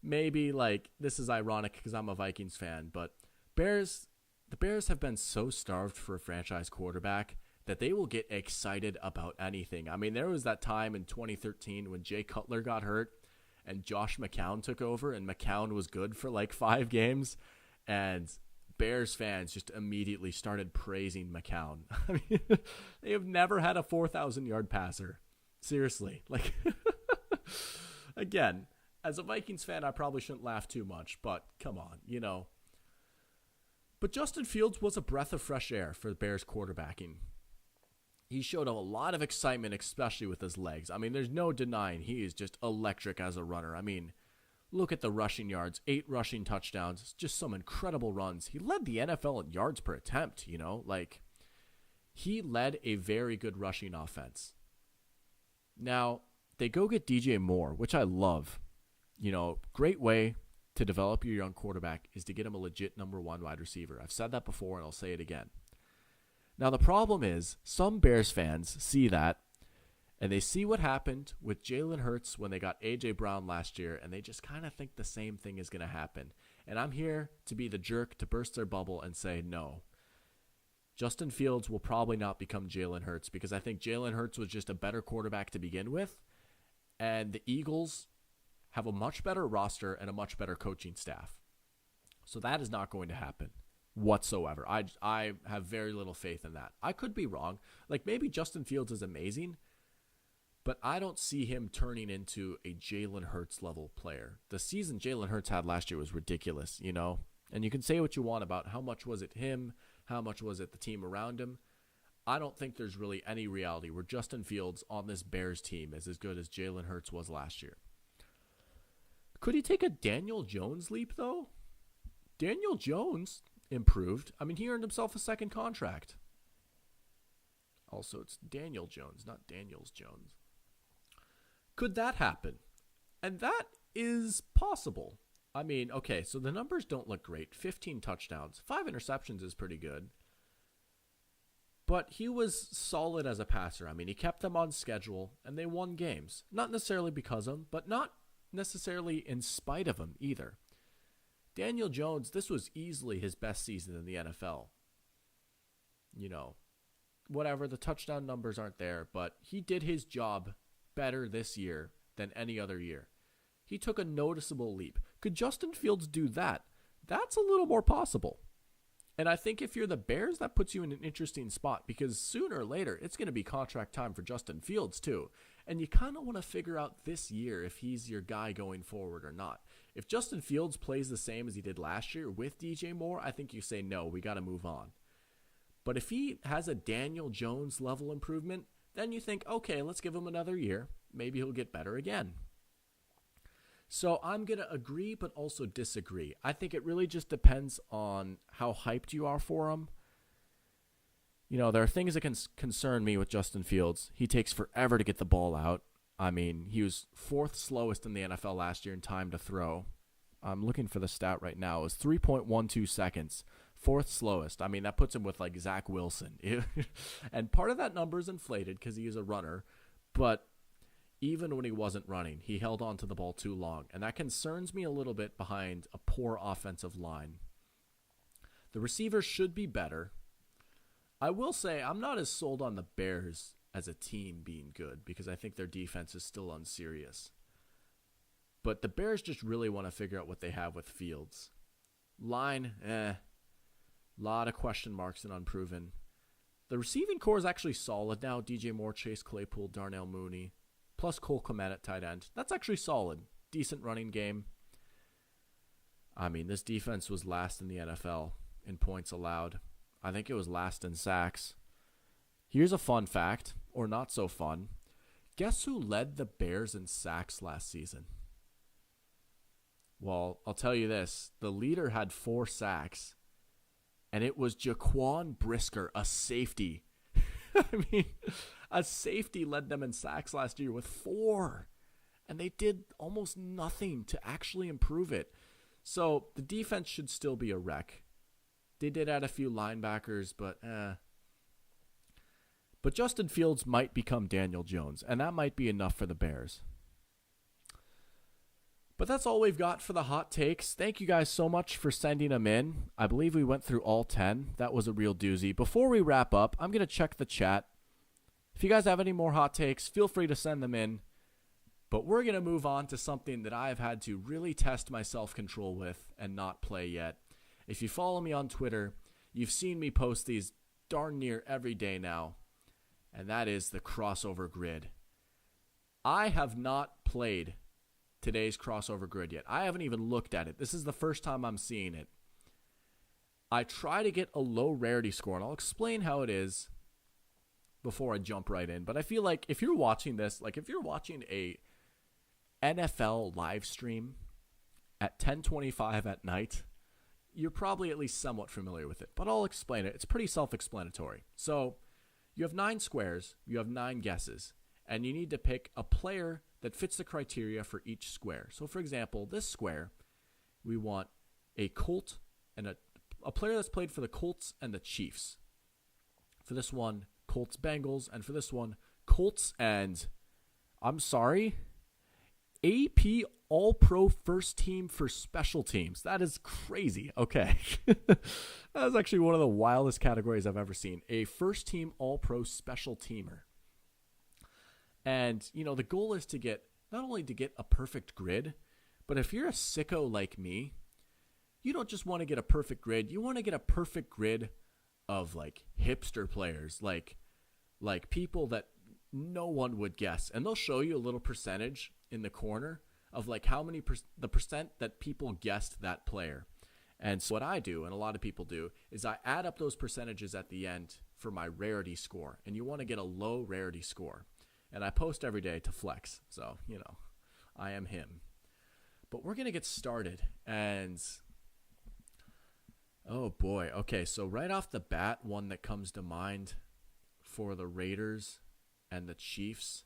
maybe, like, this is ironic because I'm a Vikings fan, but the Bears have been so starved for a franchise quarterback that they will get excited about anything. I mean, there was that time in 2013 when Jay Cutler got hurt and Josh McCown took over, and McCown was good for like 5 games, and Bears fans just immediately started praising McCown. I mean, they have never had a 4,000-yard passer. Seriously. Like, again, as a Vikings fan, I probably shouldn't laugh too much, but come on, you know. But Justin Fields was a breath of fresh air for the Bears quarterbacking. He showed a lot of excitement, especially with his legs. I mean, there's no denying he is just electric as a runner. I mean, look at the rushing yards, 8 rushing touchdowns, just some incredible runs. He led the NFL in yards per attempt, you know, like he led a very good rushing offense. Now, they go get DJ Moore, which I love. You know, great way to develop your young quarterback is to get him a legit number 1 wide receiver. I've said that before and I'll say it again. Now, the problem is some Bears fans see that and they see what happened with Jalen Hurts when they got A.J. Brown last year, and they just kind of think the same thing is going to happen. And I'm here to be the jerk to burst their bubble and say, no, Justin Fields will probably not become Jalen Hurts, because I think Jalen Hurts was just a better quarterback to begin with, and the Eagles have a much better roster and a much better coaching staff. So that is not going to happen whatsoever. I have very little faith in that. I could be wrong. Like, maybe Justin Fields is amazing, but I don't see him turning into a Jalen Hurts level player. The season Jalen Hurts had last year was ridiculous, you know? And you can say what you want about how much was it him, how much was it the team around him. I don't think there's really any reality where Justin Fields on this Bears team is as good as Jalen Hurts was last year. Could he take a Daniel Jones leap, though? Daniel Jones improved. I mean, he earned himself a second contract. Also, it's Daniel Jones, not Daniels Jones. Could that happen? And that is possible. I mean, okay, so the numbers don't look great. 15 touchdowns. 5 interceptions is pretty good. But he was solid as a passer. I mean, he kept them on schedule, and they won games. Not necessarily because of him, but not necessarily in spite of him either. Daniel Jones, this was easily his best season in the NFL. You know, whatever, the touchdown numbers aren't there, but he did his job better this year than any other year. He took a noticeable leap. Could Justin Fields do that? That's a little more possible. And I think if you're the Bears, that puts you in an interesting spot, because sooner or later, it's going to be contract time for Justin Fields too. And you kind of want to figure out this year if he's your guy going forward or not. If Justin Fields plays the same as he did last year with DJ Moore, I think you say, no, we got to move on. But if he has a Daniel Jones level improvement, then you think, okay, let's give him another year. Maybe he'll get better again. So I'm going to agree but also disagree. I think it really just depends on how hyped you are for him. You know, there are things that can concern me with Justin Fields. He takes forever to get the ball out. I mean, he was 4th slowest in the NFL last year in time to throw. I'm looking for the stat right now. It was 3.12 seconds. 4th slowest. I mean, that puts him with like Zach Wilson. And part of that number is inflated because he is a runner. But even when he wasn't running, he held on to the ball too long. And that concerns me a little bit behind a poor offensive line. The receivers should be better. I will say I'm not as sold on the Bears as a team being good, because I think their defense is still unserious. But the Bears just really want to figure out what they have with Fields. Line, lot of question marks and unproven. The receiving core is actually solid now. DJ Moore, Chase Claypool, Darnell Mooney, plus Cole Kmet at tight end. That's actually solid. Decent running game. I mean, this defense was last in the NFL in points allowed. I think it was last in sacks. Here's a fun fact, or not so fun. Guess who led the Bears in sacks last season? Well, I'll tell you this. The leader had 4 sacks, and it was Jaquan Brisker, a safety. I mean, a safety led them in sacks last year with 4, and they did almost nothing to actually improve it. So the defense should still be a wreck. They did add a few linebackers, but But Justin Fields might become Daniel Jones, and that might be enough for the Bears. But that's all we've got for the hot takes. Thank you guys so much for sending them in. I believe we went through all 10. That was a real doozy. Before we wrap up, I'm going to check the chat. If you guys have any more hot takes, feel free to send them in. But we're going to move on to something that I've had to really test my self-control with and not play yet. If you follow me on Twitter, you've seen me post these darn near every day now, and that is the crossover grid. I have not played today's crossover grid yet. I haven't even looked at it. This is the first time I'm seeing it. I try to get a low rarity score, and I'll explain how it is before I jump right in. But I feel like if you're watching this, like if you're watching a NFL live stream at 10:25 at night, you're probably at least somewhat familiar with it. But I'll explain it. It's pretty self-explanatory. So you have 9 squares, you have 9 guesses, and you need to pick a player that fits the criteria for each square. So for example, this square, we want a Colt and a player that's played for the Colts and the Chiefs. For this one, Colts Bengals, and for this one, Colts and, I'm sorry, AP All-Pro First Team for Special Teams. That is crazy. Okay. That is actually one of the wildest categories I've ever seen. A First Team All-Pro Special Teamer. And, you know, the goal is to get, not only to get a perfect grid, but if you're a sicko like me, you don't just want to get a perfect grid. You want to get a perfect grid of, like, hipster players, like people that no one would guess. And they'll show you a little percentage in the corner of, like, how many, the percent that people guessed that player. And so what I do, and a lot of people do, is I add up those percentages at the end for my rarity score. And you want to get a low rarity score. And I post every day to flex. So, you know, I am him. But we're going to get started. And, oh boy. Okay, so right off the bat, one that comes to mind for the Raiders and the Chiefs.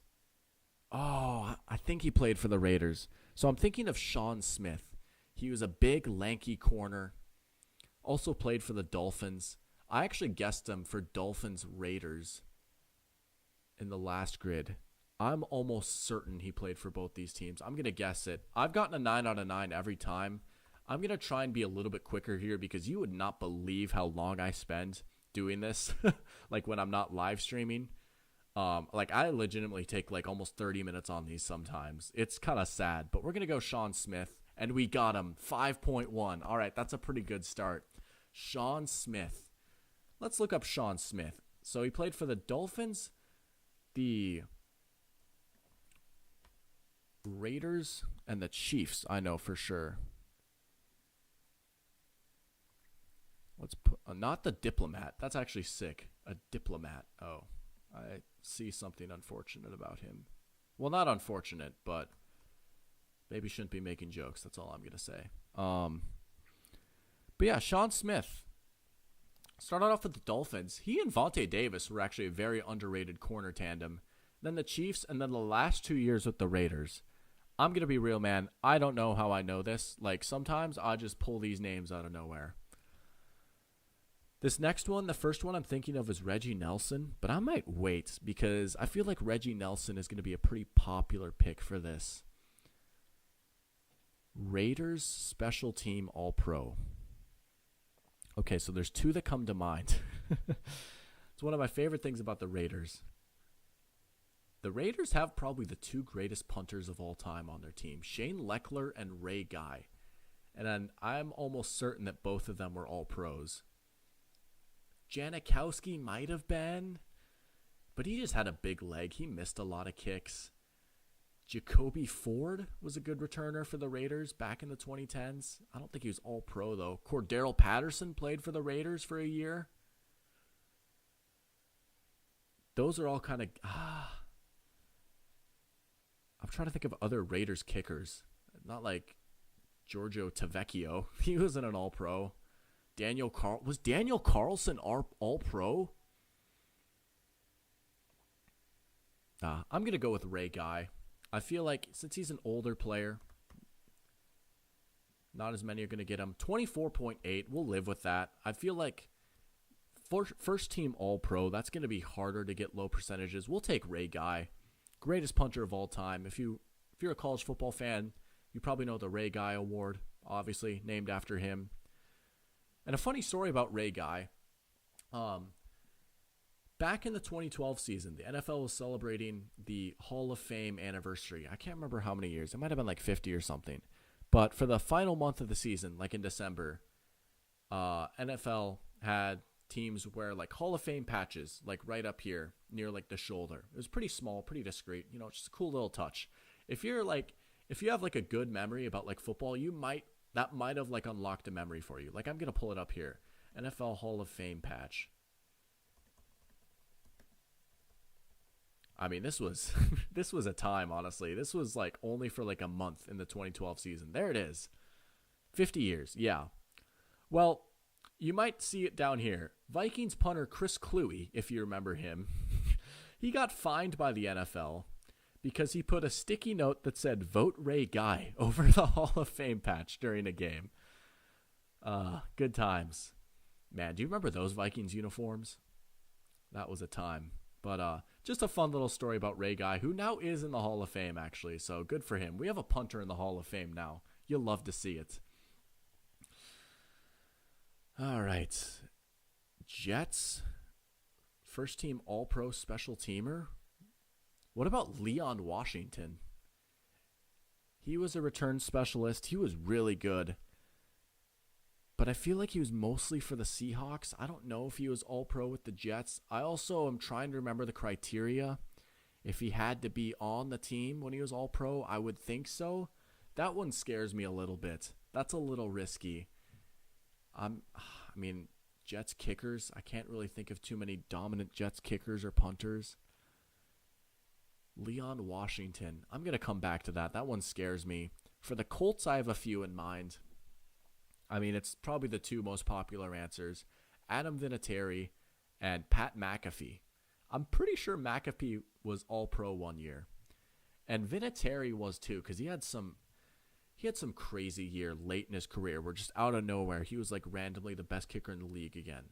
Oh, I think he played for the Raiders. So I'm thinking of Sean Smith. He was a big, lanky corner. Also played for the Dolphins. I actually guessed him for Dolphins Raiders in the last grid. I'm almost certain he played for both these teams. I'm going to guess it. I've gotten a 9 out of 9 every time. I'm going to try and be a little bit quicker here because you would not believe how long I spend doing this. Like when I'm not live streaming. Like I legitimately take like almost 30 minutes on these sometimes. It's kind of sad, but we're going to go Sean Smith, and we got him. 5.1. All right, that's a pretty good start. Sean Smith. Let's look up Sean Smith. So he played for the Dolphins, the Raiders, and the Chiefs, I know for sure. Let's put, not the Diplomat. That's actually sick. A Diplomat. Oh, I see something unfortunate about him. Well, not unfortunate, but maybe shouldn't be making jokes. That's all I'm going to say. But yeah, Sean Smith. Started off with the Dolphins. He and Vontae Davis were actually a very underrated corner tandem. Then the Chiefs, and then the last 2 years with the Raiders. I'm going to be real, man. I don't know how I know this. Like, sometimes I just pull these names out of nowhere. This next one, the first one I'm thinking of is Reggie Nelson, but I might wait because I feel like Reggie Nelson is going to be a pretty popular pick for this. Raiders Special Team All-Pro. Okay, so there's 2 that come to mind. It's one of my favorite things about the Raiders. The Raiders have probably the 2 greatest punters of all time on their team, Shane Leckler and Ray Guy. And then I'm almost certain that both of them were all pros. Janikowski might have been, but he just had a big leg. He missed a lot of kicks. Jacoby Ford was a good returner for the Raiders back in the 2010s. I don't think he was all pro, though. Cordero Patterson played for the Raiders for a year. Those are all kind of... I'm trying to think of other Raiders kickers. Not like Giorgio Tavecchio. He wasn't an all-pro. Was Daniel Carlson all-pro? I'm going to go with Ray Guy. I feel like since he's an older player, not as many are going to get him. 24.8, we'll live with that. I feel like first team all-pro, that's going to be harder to get low percentages. We'll take Ray Guy. Greatest punter of all time. If you're a college football fan, You probably know the Ray Guy Award, obviously named after him. And a funny story about Ray Guy. Back in the 2012 season, the NFL was celebrating the Hall of Fame anniversary. I can't remember how many years. It might have been like 50 or something. But for the final month of the season, like in December, NFL had teams wear like Hall of Fame patches, like right up here near like the shoulder. It was pretty small, pretty discreet. You know, just a cool little touch. If you have like a good memory about like football, that might have like unlocked a memory for you. Like I'm gonna pull it up here. NFL Hall of Fame patch. I mean, this was this was a time, honestly. This was like only for like a month in the 2012 season. There it is. 50 years. Yeah. Well, you might see it down here. Vikings punter Chris Cluey, if you remember him, he got fined by the NFL because he put a sticky note that said "Vote Ray Guy" over the Hall of Fame patch during a game. Good times. Man, do you remember those Vikings uniforms? That was a time. But just a fun little story about Ray Guy, who now is in the Hall of Fame, actually. So good for him. We have a punter in the Hall of Fame now. You'll love to see it. All right. Jets. First team All-Pro special teamer. What about Leon Washington? He was a return specialist. He was really good. But I feel like he was mostly for the Seahawks. I don't know if he was All-Pro with the Jets. I also am trying to remember the criteria. If he had to be on the team when he was All-Pro, I would think so. That one scares me a little bit. That's a little risky. I mean, Jets kickers. I can't really think of too many dominant Jets kickers or punters. Leon Washington. I'm going to come back to that. That one scares me. For the Colts, I have a few in mind. I mean, it's probably the two most popular answers. Adam Vinatieri and Pat McAfee. I'm pretty sure McAfee was All-Pro one year. And Vinatieri was too, because he had some crazy year late in his career where just out of nowhere, he was like randomly the best kicker in the league again.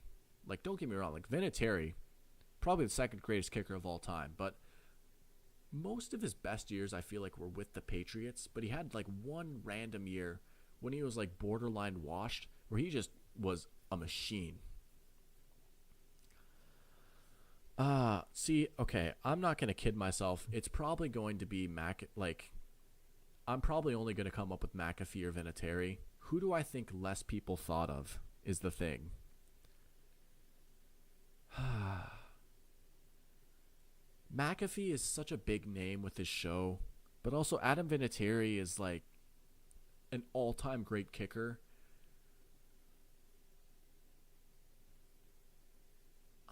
Like, don't get me wrong, like Vinatieri, probably the second greatest kicker of all time, but most of his best years I feel like were with the Patriots, but he had like one random year when he was like borderline washed, where he just was a machine. Okay, I'm not going to kid myself. It's probably going to be I'm probably only going to come up with McAfee or Vinatieri. Who do I think less people thought of is the thing. McAfee is such a big name with his show, but also Adam Vinatieri is like an all-time great kicker.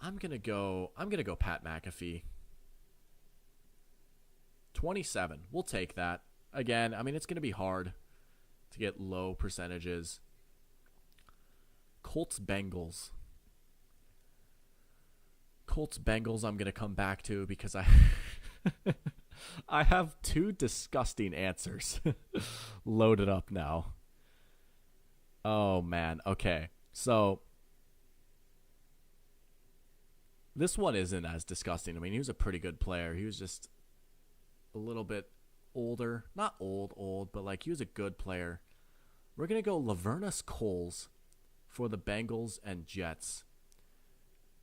I'm gonna go Pat McAfee. 27. We'll take that. Again, I mean, it's gonna be hard to get low percentages. Colts Bengals. I'm gonna come back to because I have two disgusting answers loaded up now. Oh, man. Okay. So, this one isn't as disgusting. I mean, he was a pretty good player. He was just a little bit older. Not old, but like he was a good player. We're going to go Lavernus Coles for the Bengals and Jets.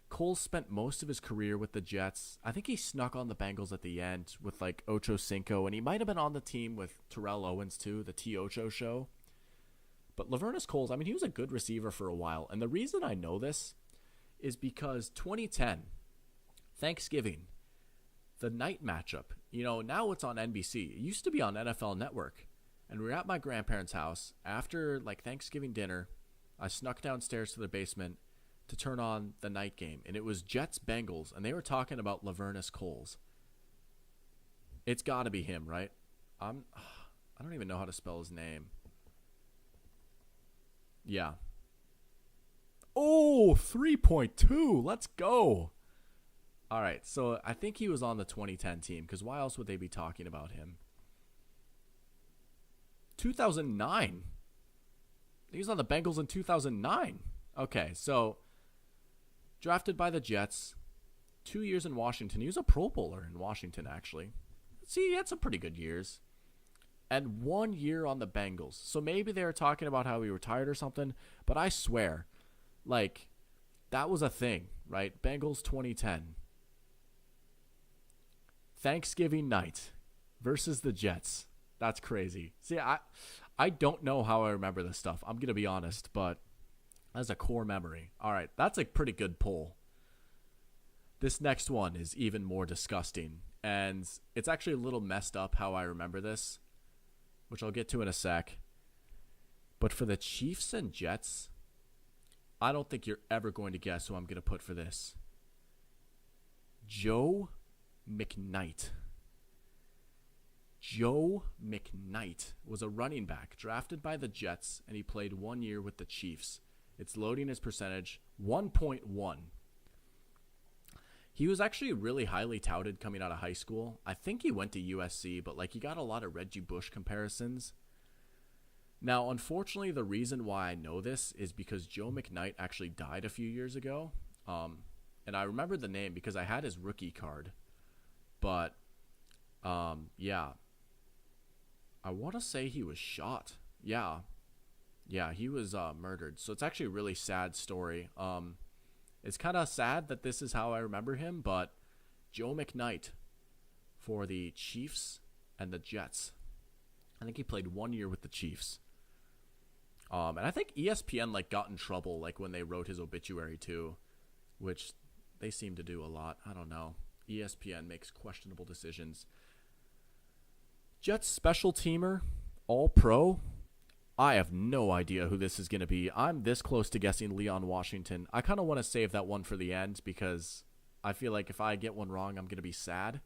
Coles spent most of his career with the Jets. I think he snuck on the Bengals at the end with like Ocho Cinco, and he might have been on the team with Terrell Owens too, the T. Ocho show. But Lavernus Coles, I mean, he was a good receiver for a while. And the reason I know this is because 2010, Thanksgiving, the night matchup, now it's on NBC. It used to be on NFL Network. And we were at my grandparents' house after like Thanksgiving dinner. I snuck downstairs to the basement to turn on the night game, and it was Jets-Bengals, and they were talking about Lavernus Coles. It's got to be him, right? I don't even know how to spell his name. Yeah. Oh, 3.2. Let's go. All right, so I think he was on the 2010 team, because why else would they be talking about him? 2009. He was on the Bengals in 2009. Okay, so drafted by the Jets, 2 years in Washington. He was a Pro Bowler in Washington, actually. See, he had some pretty good years. and 1 year on the Bengals. So maybe they were talking about how he retired or something, but I swear, like, that was a thing, right? Bengals 2010. Thanksgiving night versus the Jets. That's crazy. See, I don't know how I remember this stuff. I'm going to be honest, but that's a core memory. All right, that's a pretty good pull. This next one is even more disgusting, and it's actually a little messed up how I remember this, which I'll get to in a sec. But for the Chiefs and Jets, I don't think you're ever going to guess who I'm going to put for this. Joe McKnight. Joe McKnight was a running back drafted by the Jets, and he played 1 year with the Chiefs. It's loading his percentage, 1.1. He was actually really highly touted coming out of high school. I think he went to USC, but like he got a lot of Reggie Bush comparisons. Now, unfortunately, the reason why I know this is because Joe McKnight actually died a few years ago. And I remember the name because I had his rookie card. But, yeah. I want to say he was shot. Yeah. Yeah, he was murdered. So it's actually a really sad story. It's kind of sad that this is how I remember him, but Joe McKnight for the Chiefs and the Jets. I think he played 1 year with the Chiefs. And I think ESPN like got in trouble like when they wrote his obituary too, which they seem to do a lot. I don't know. ESPN makes questionable decisions. Jets special teamer, all pro. I have no idea who this is going to be. I'm this close to guessing Leon Washington. I kind of want to save that one for the end because I feel like if I get one wrong, I'm going to be sad.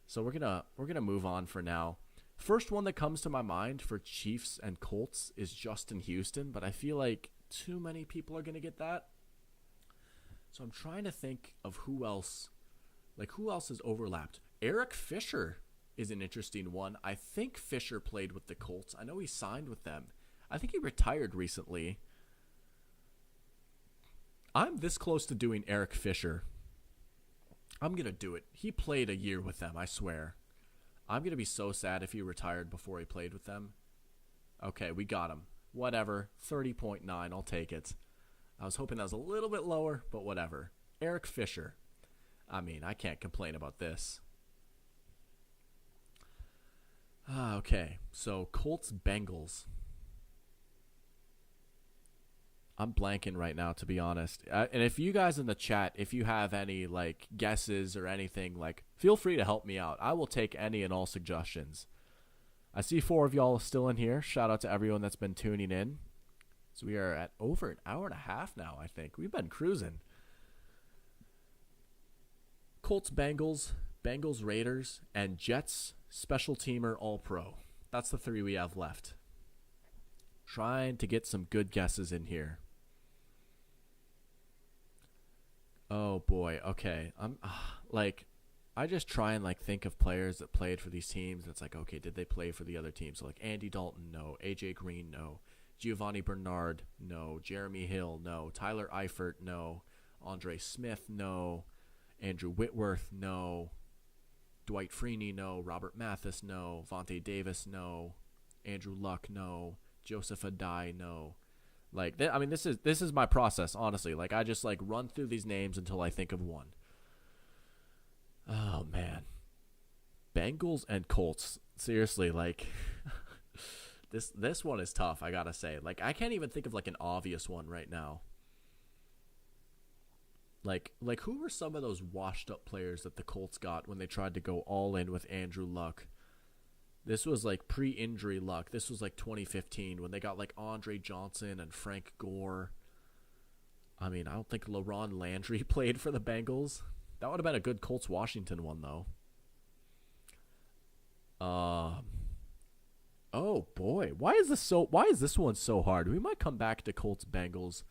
So we're going to move on for now. First one that comes to my mind for Chiefs and Colts is Justin Houston, but I feel like too many people are going to get that. So I'm trying to think of who else has overlapped. Eric Fisher is an interesting one. I think Fisher played with the Colts. I know he signed with them. I think he retired recently. I'm this close to doing Eric Fisher. I'm going to do it. He played a year with them, I swear. I'm going to be so sad if he retired before he played with them. Okay, we got him. Whatever. 30.9. I'll take it. I was hoping that was a little bit lower, but whatever. Eric Fisher. I mean, I can't complain about this. Okay, so Colts Bengals. I'm blanking right now, to be honest. And if you guys in the chat, if you have any like guesses or anything, like feel free to help me out. I will take any and all suggestions. I see 4 of y'all still in here. Shout out to everyone that's been tuning in. So we are at over an hour and a half now, I think. We've been cruising. Colts Bengals, Bengals Raiders, and Jets special teamer all pro. That's the 3 we have left. Trying to get some good guesses in here. Oh boy, okay. I just try and think of players that played for these teams. It's like, okay, did they play for the other teams? So like Andy Dalton, no. AJ Green, no. Giovanni Bernard, no. Jeremy Hill, no. Tyler Eifert, no. Andre Smith, no. Andrew Whitworth, no. Dwight Freeney, no. Robert Mathis, no. Vontae Davis, no. Andrew Luck, no. Joseph Adai, no. This is my process, honestly. I just run through these names until I think of one. Oh man. Bengals and Colts. Seriously, this one is tough, I gotta say. I can't even think of an obvious one right now. Who were some of those washed up players that the Colts got when they tried to go all in with Andrew Luck? This was pre-injury Luck. This was 2015 when they got Andre Johnson and Frank Gore. I mean, I don't think LaRon Landry played for the Bengals. That would have been a good Colts Washington one though. Oh boy, why is this one so hard? We might come back to Colts Bengals.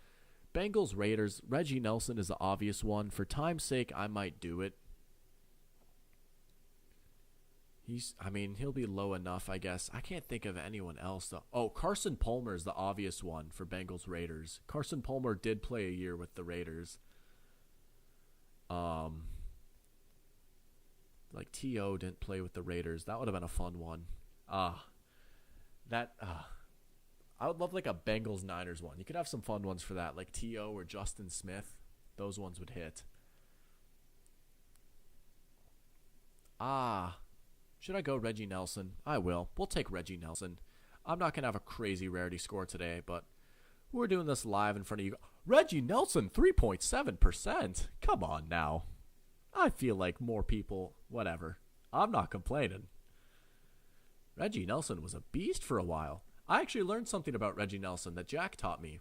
Bengals Raiders. Reggie Nelson is the obvious one. For time's sake, I might do it. He'll be low enough, I guess. I can't think of anyone else though. Oh, Carson Palmer is the obvious one for Bengals Raiders. Carson Palmer did play a year with the Raiders. T.O. didn't play with the Raiders. That would have been a fun one. That I would love like a Bengals Niners one. You could have some fun ones for that, like T.O. or Justin Smith. Those ones would hit. Should I go Reggie Nelson? I will. We'll take Reggie Nelson. I'm not going to have a crazy rarity score today, but we're doing this live in front of you. Reggie Nelson, 3.7%. Come on now. I feel like more people, whatever. I'm not complaining. Reggie Nelson was a beast for a while. I actually learned something about Reggie Nelson that Jack taught me.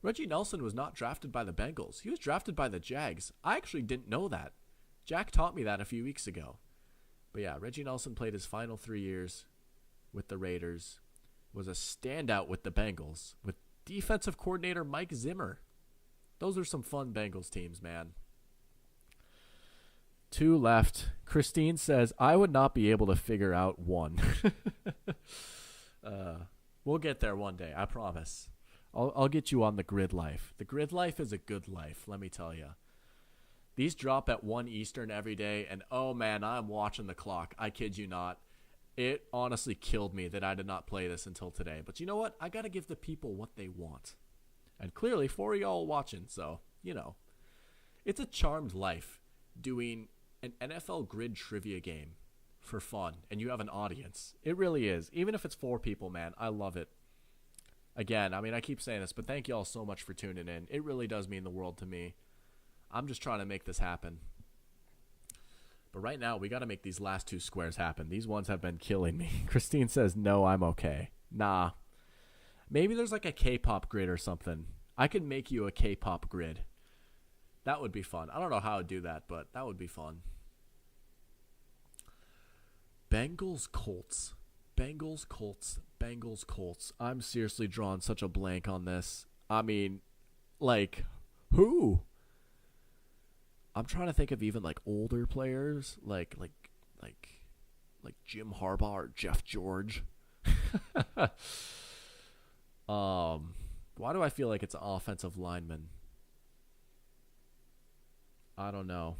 Reggie Nelson was not drafted by the Bengals. He was drafted by the Jags. I actually didn't know that. Jack taught me that a few weeks ago. But yeah, Reggie Nelson played his final 3 years with the Raiders, was a standout with the Bengals, with defensive coordinator Mike Zimmer. Those are some fun Bengals teams, man. 2 left. Christine says, I would not be able to figure out 1. We'll get there one day, I promise. I'll get you on the grid life. The grid life is a good life, let me tell you. These drop at 1 Eastern every day, and oh man, I'm watching the clock. I kid you not. It honestly killed me that I did not play this until today. But you know what? I got to give the people what they want. And clearly, 4 of y'all watching, so, you know. It's a charmed life doing an NFL grid trivia game for fun, and you have an audience. It really is. Even if it's 4 people, man, I love it. Again, I mean, I keep saying this, but thank y'all so much for tuning in. It really does mean the world to me. I'm just trying to make this happen. But right now, we got to make these last 2 squares happen. These ones have been killing me. Christine says, no, I'm okay. Nah. Maybe there's like a K-pop grid or something. I could make you a K-pop grid. That would be fun. I don't know how I'd do that, but that would be fun. Bengals Colts. Bengals Colts. Bengals Colts. I'm seriously drawing such a blank on this. I mean, like, who? I'm trying to think of even like older players, like Jim Harbaugh or Jeff George. Why do I feel like it's an offensive lineman? I don't know.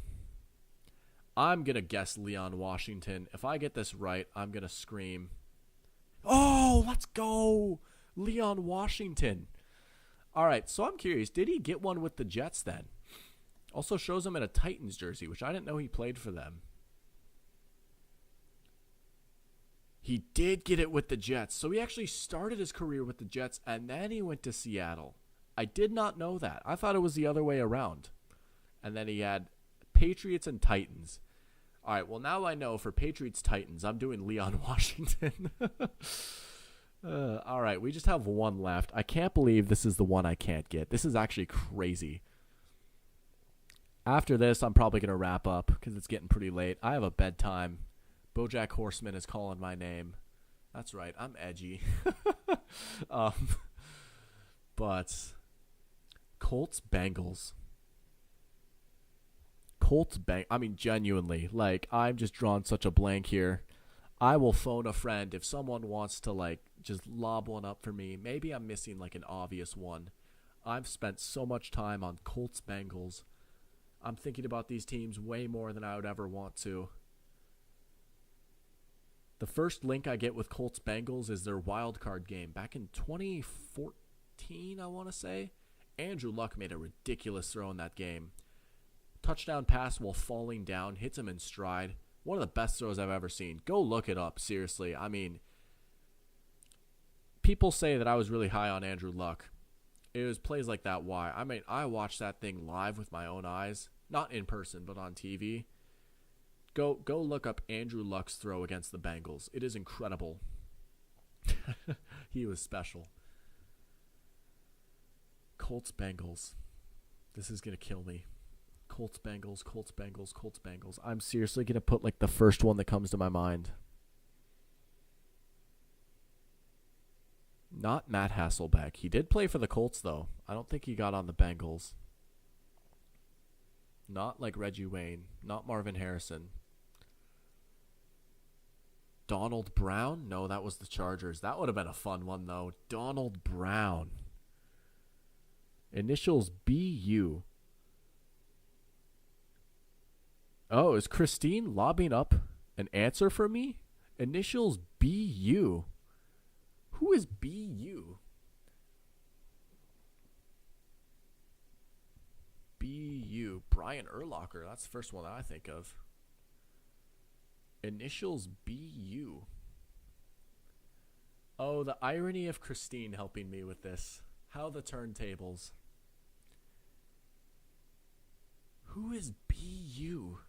I'm gonna guess Leon Washington. If I get this right, I'm gonna scream. Oh, let's go, Leon Washington. All right, so I'm curious. Did he get one with the Jets then? Also shows him in a Titans jersey, which I didn't know he played for them. He did get it with the Jets. So he actually started his career with the Jets, and then he went to Seattle. I did not know that. I thought it was the other way around. And then he had Patriots and Titans. All right, well, now I know for Patriots-Titans, I'm doing Leon Washington. All right, we just have 1 left. I can't believe this is the one I can't get. This is actually crazy. After this, I'm probably going to wrap up because it's getting pretty late. I have a bedtime. BoJack Horseman is calling my name. That's right. I'm edgy. But Colts Bengals. I mean, genuinely, like, I'm just drawing such a blank here. I will phone a friend if someone wants to, like, just lob one up for me. Maybe I'm missing, like, an obvious one. I've spent so much time on Colts Bengals. I'm thinking about these teams way more than I would ever want to. The first link I get with Colts Bengals is their wild card game. Back in 2014, I want to say. Andrew Luck made a ridiculous throw in that game. Touchdown pass while falling down. Hits him in stride. One of the best throws I've ever seen. Go look it up, seriously. I mean, people say that I was really high on Andrew Luck. It was plays like that. Why? I mean, I watched that thing live with my own eyes. Not in person, but on TV. Go look up Andrew Luck's throw against the Bengals. It is incredible. He was special. Colts Bengals. This is going to kill me. Colts Bengals, Colts Bengals, Colts Bengals. I'm seriously going to put like the first one that comes to my mind. Not Matt Hasselbeck. He did play for the Colts, though. I don't think he got on the Bengals. Not like Reggie Wayne. Not Marvin Harrison. Donald Brown? No, that was the Chargers. That would have been a fun one, though. Donald Brown. Initials BU. Oh, is Christine lobbing up an answer for me? Initials BU. Who is BU? BU. Brian Urlacher. That's the first one that I think of. Initials BU. Oh, the irony of Christine helping me with this. How the turntables. Who is BU?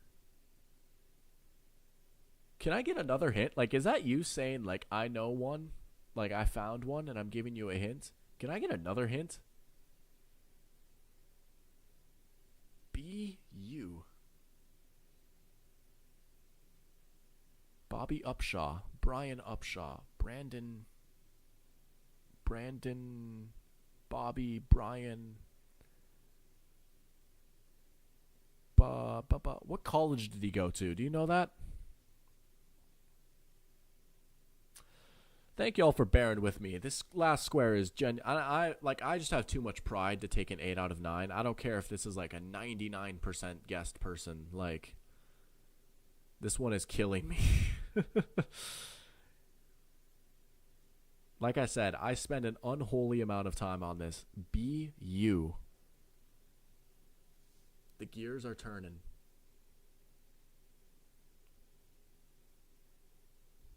Can I get another hint? Like, is that you saying, like, I know one? Like, I found one and I'm giving you a hint? Can I get another hint? BU. Bobby Upshaw. Brian Upshaw. Brandon. Bobby. Brian. What college did he go to? Do you know that? Thank you all for bearing with me. This last square is I just have too much pride to take an 8 out of 9. I don't care if this is like a 99% guessed person. Like, this one is killing me. Like I said, I spend an unholy amount of time on this. BU. The gears are turning.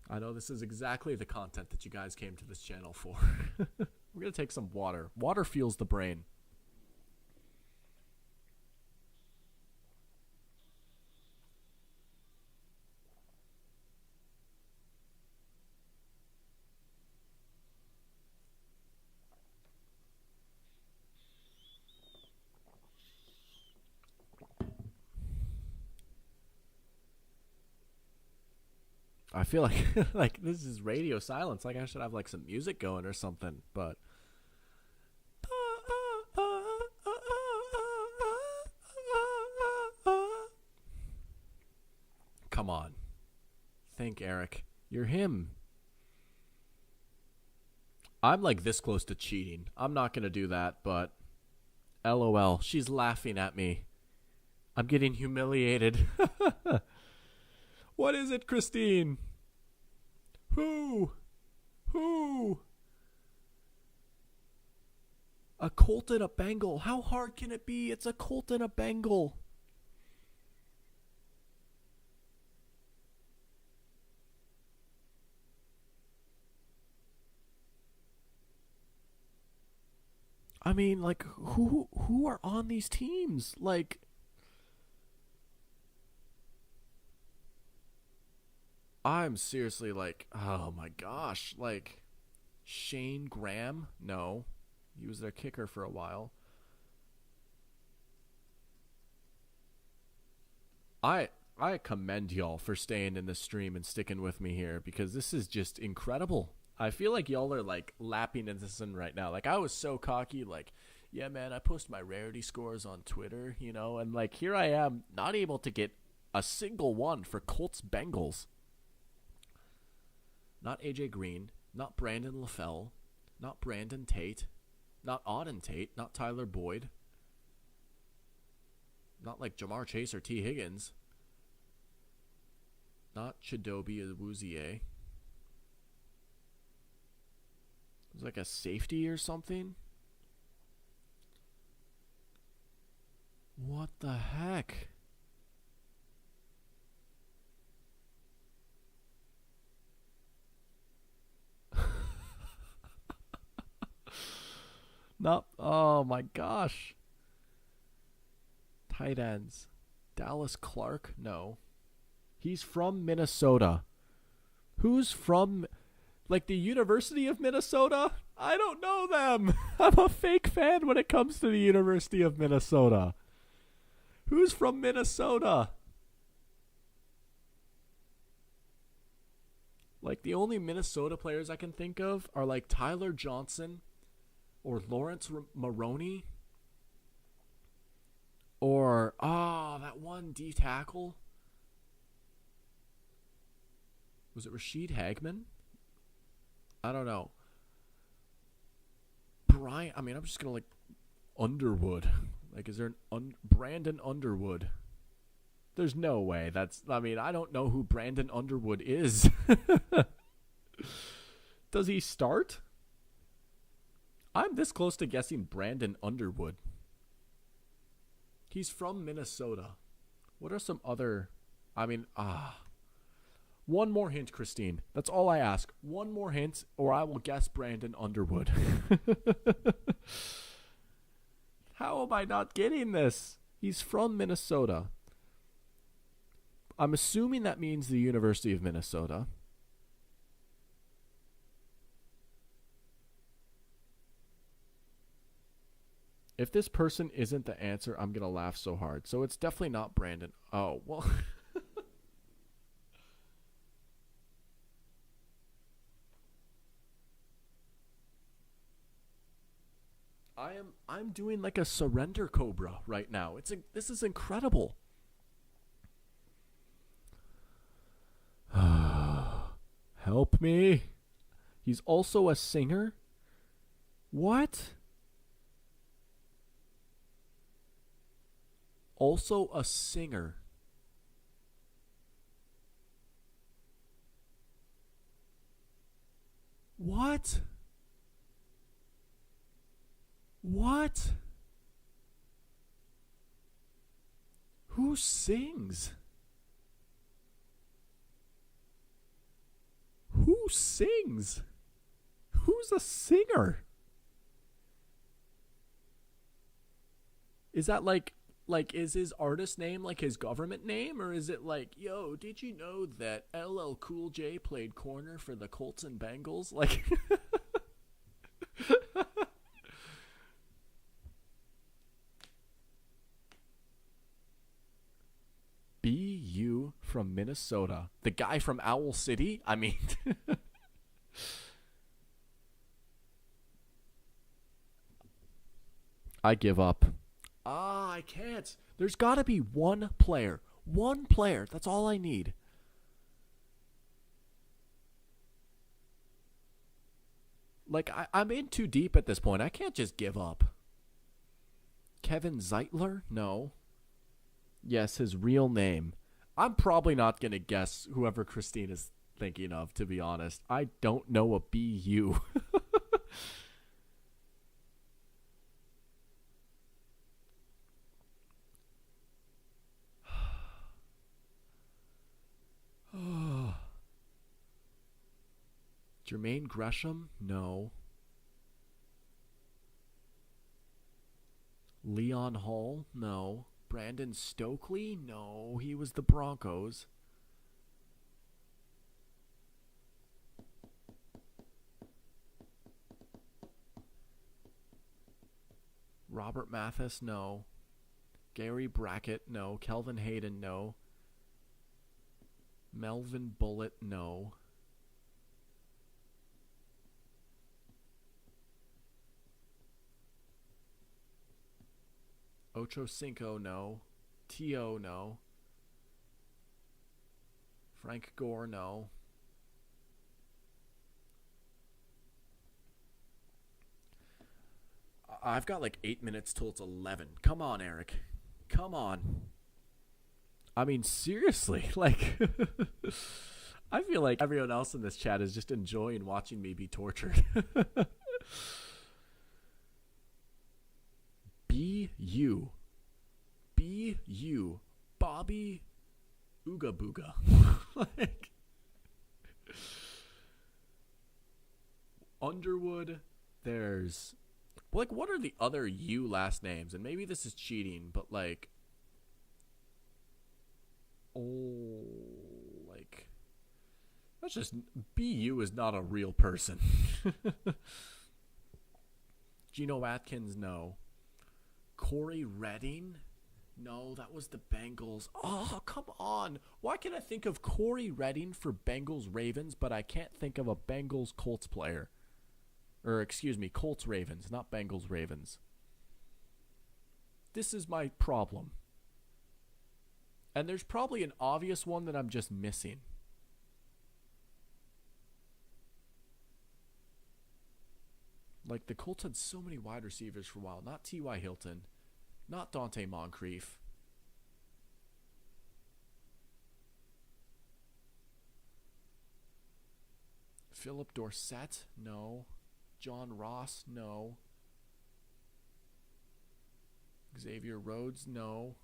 I know this is exactly the content that you guys came to this channel for. We're going to take some water. Water fuels the brain. I feel like like this is radio silence. Like I should have like some music going or something, but come on. Think, Eric. You're him. I'm like this close to cheating. I'm not going to do that, but LOL. She's laughing at me. I'm getting humiliated. What is it, Christine? Who? A Colt and a Bengal. How hard can it be? It's a Colt and a Bengal. I mean, like, who are on these teams? Like, I'm seriously like, oh my gosh, like, Shane Graham? No. He was their kicker for a while. I commend y'all for staying in the stream and sticking with me here, because this is just incredible. I feel like y'all are like lapping into this in right now. Like, I was so cocky, like, yeah, man, I post my rarity scores on Twitter, you know, and like here I am not able to get a single one for Colts Bengals. Not AJ Green, not Brandon LaFell, not Brandon Tate, not Auden Tate, not Tyler Boyd, not like Jamar Chase or T. Higgins, not Chidobe Awuzie. It was like a safety or something. What the heck? Not, oh my gosh. Tight ends. Dallas Clark? No. He's from Minnesota. Who's from, like, the University of Minnesota? I don't know them. I'm a fake fan when it comes to the University of Minnesota. Who's from Minnesota? Like, the only Minnesota players I can think of are, like, Tyler Johnson or Lawrence Maroney, or, that one D tackle. Was it Rashid Hagman? I don't know. I'm just going to, like, Underwood. Like, is there an Brandon Underwood? There's no way. I don't know who Brandon Underwood is. Does he start? I'm this close to guessing Brandon Underwood. He's from Minnesota. What are some other... One more hint, Christine. That's all I ask. One more hint, or I will guess Brandon Underwood. How am I not getting this? He's from Minnesota. I'm assuming that means the University of Minnesota. If this person isn't the answer, I'm going to laugh so hard. So it's definitely not Brandon. Oh, well. I'm doing like a surrender cobra right now. This is incredible. Help me. He's also a singer? What? Also a singer. What? What? Who sings? Who sings? Who's a singer? Is that like is his artist name like his government name, or is it like, yo, did you know that LL Cool J played corner for the Colts and Bengals? Like BU from Minnesota. The guy from Owl City? I mean I give up. I can't. There's got to be one player. One player. That's all I need. Like, I'm in too deep at this point. I can't just give up. Kevin Zeitler? No. Yes, his real name. I'm probably not going to guess whoever Christine is thinking of, to be honest. I don't know a BU. Jermaine Gresham? No. Leon Hall? No. Brandon Stokely? No. He was the Broncos. Robert Mathis? No. Gary Brackett? No. Kelvin Hayden? No. Melvin Bullitt? No. Ocho Cinco, no. T.O., no. Frank Gore, no. I've got like 8 minutes till it's 11. Come on, Eric. Come on. I mean, seriously, like, I feel like everyone else in this chat is just enjoying watching me be tortured. B.U. B.U. Bobby Ooga Booga. Like, Underwood, there's, like, what are the other U last names? And maybe this is cheating, but, like, oh, like, that's just, BU is not a real person. Geno Atkins, no. Corey Redding? No, that was the Bengals. Oh, come on. Why can I think of Corey Redding for Bengals Ravens, but I can't think of a Bengals Colts player? Or, excuse me, Colts Ravens, not Bengals Ravens. This is my problem. And there's probably an obvious one that I'm just missing. Like, the Colts had so many wide receivers for a while. Not T.Y. Hilton. Not Dante Moncrief. Philip Dorsett? No. John Ross? No. Xavier Rhodes? No.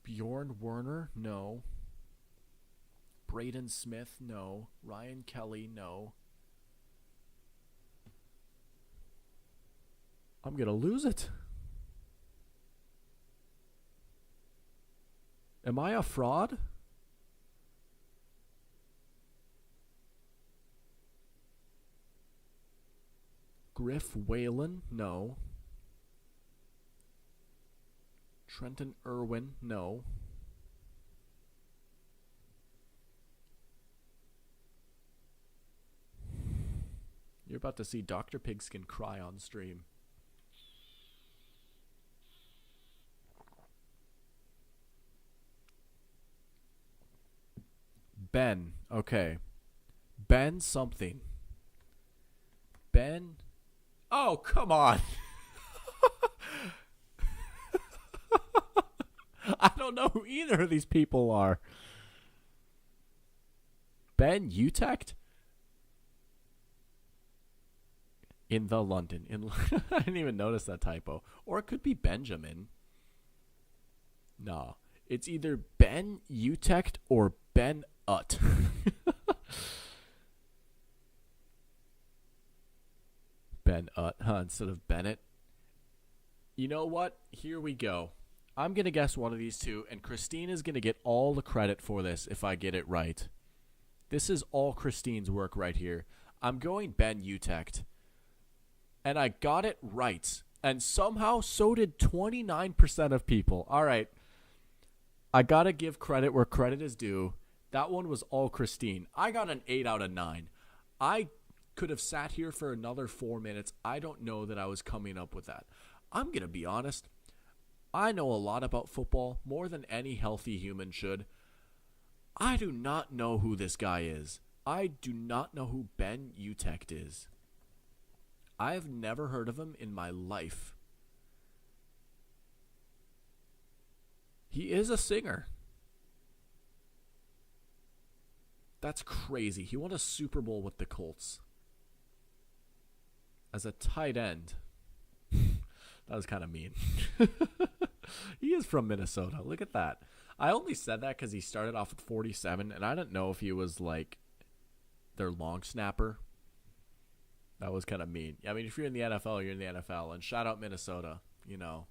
Bjorn Werner? No. Braden Smith? No. Ryan Kelly? No. I'm going to lose it. Am I a fraud? Griff Whalen? No. Trenton Irwin? No. You're about to see Dr. Pigskin cry on stream. Ben. Okay. Ben something. Ben. Oh, come on. I don't know who either of these people are. Ben Utrecht? In the London. I didn't even notice that typo. Or it could be Benjamin. No. It's either Ben Utrecht or Ben Ut. Ben Ut, huh? Instead of Bennett. You know what? Here we go. I'm going to guess one of these two, and Christine is going to get all the credit for this if I get it right. This is all Christine's work right here. I'm going Ben Utrecht. And I got it right. And somehow, so did 29% of people. All right. I got to give credit where credit is due. That one was all Christine. I got an 8 out of 9. I could have sat here for another 4 minutes. I don't know that I was coming up with that. I'm going to be honest. I know a lot about football, more than any healthy human should. I do not know who this guy is. I do not know who Ben Utrecht is. I have never heard of him in my life. He is a singer. That's crazy. He won a Super Bowl with the Colts. As a tight end. That was kind of mean. He is from Minnesota. Look at that. I only said that because he started off with 47, and I didn't know if he was like their long snapper. That was kind of mean. I mean, if you're in the NFL, you're in the NFL. And shout out Minnesota. You know,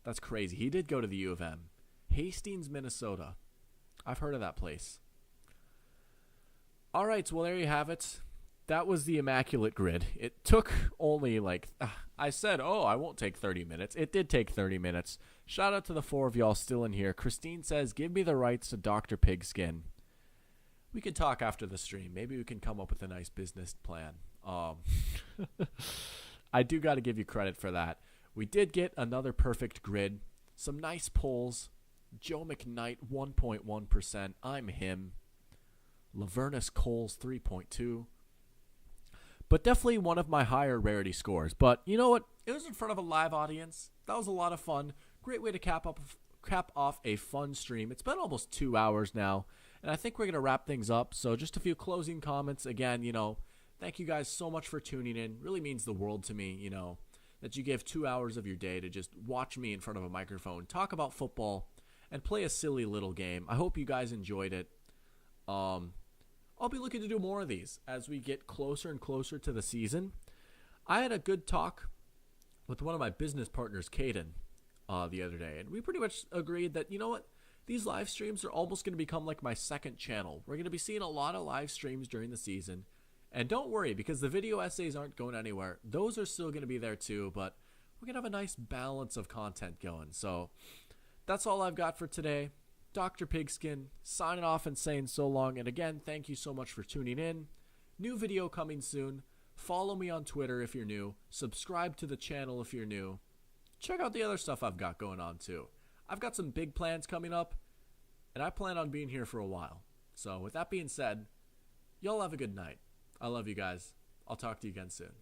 that's crazy. He did go to the U of M. Hastings, Minnesota. I've heard of that place. All right, well, there you have it. That was the Immaculate Grid. It took only I said, I won't take 30 minutes. It did take 30 minutes. Shout out to the 4 of y'all still in here. Christine says, give me the rights to Dr. Pigskin. We can talk after the stream. Maybe we can come up with a nice business plan. I do got to give you credit for that. We did get another perfect grid. Some nice polls. Joe McKnight, 1.1%. I'm him. Lavernus Coles, 3.2. But definitely one of my higher rarity scores. But you know what? It was in front of a live audience. That was a lot of fun. Great way to cap off a fun stream. It's been almost 2 hours now. And I think we're going to wrap things up. So just a few closing comments. Again, thank you guys so much for tuning in. Really means the world to me, that you give 2 hours of your day to just watch me in front of a microphone, talk about football, and play a silly little game. I hope you guys enjoyed it. I'll be looking to do more of these as we get closer and closer to the season. I had a good talk with one of my business partners, Caden, the other day, and we pretty much agreed that, you know what, these live streams are almost going to become like my second channel. We're going to be seeing a lot of live streams during the season. And don't worry, because the video essays aren't going anywhere. Those are still going to be there too, but we're going to have a nice balance of content going. So that's all I've got for today. Dr. Pigskin signing off and saying so long. And again, thank you so much for tuning in. New video coming soon. Follow me on Twitter if you're new. Subscribe to the channel if you're new. Check out the other stuff I've got going on too. I've got some big plans coming up, and I plan on being here for a while. So with that being said, y'all have a good night. I love you guys. I'll talk to you again soon.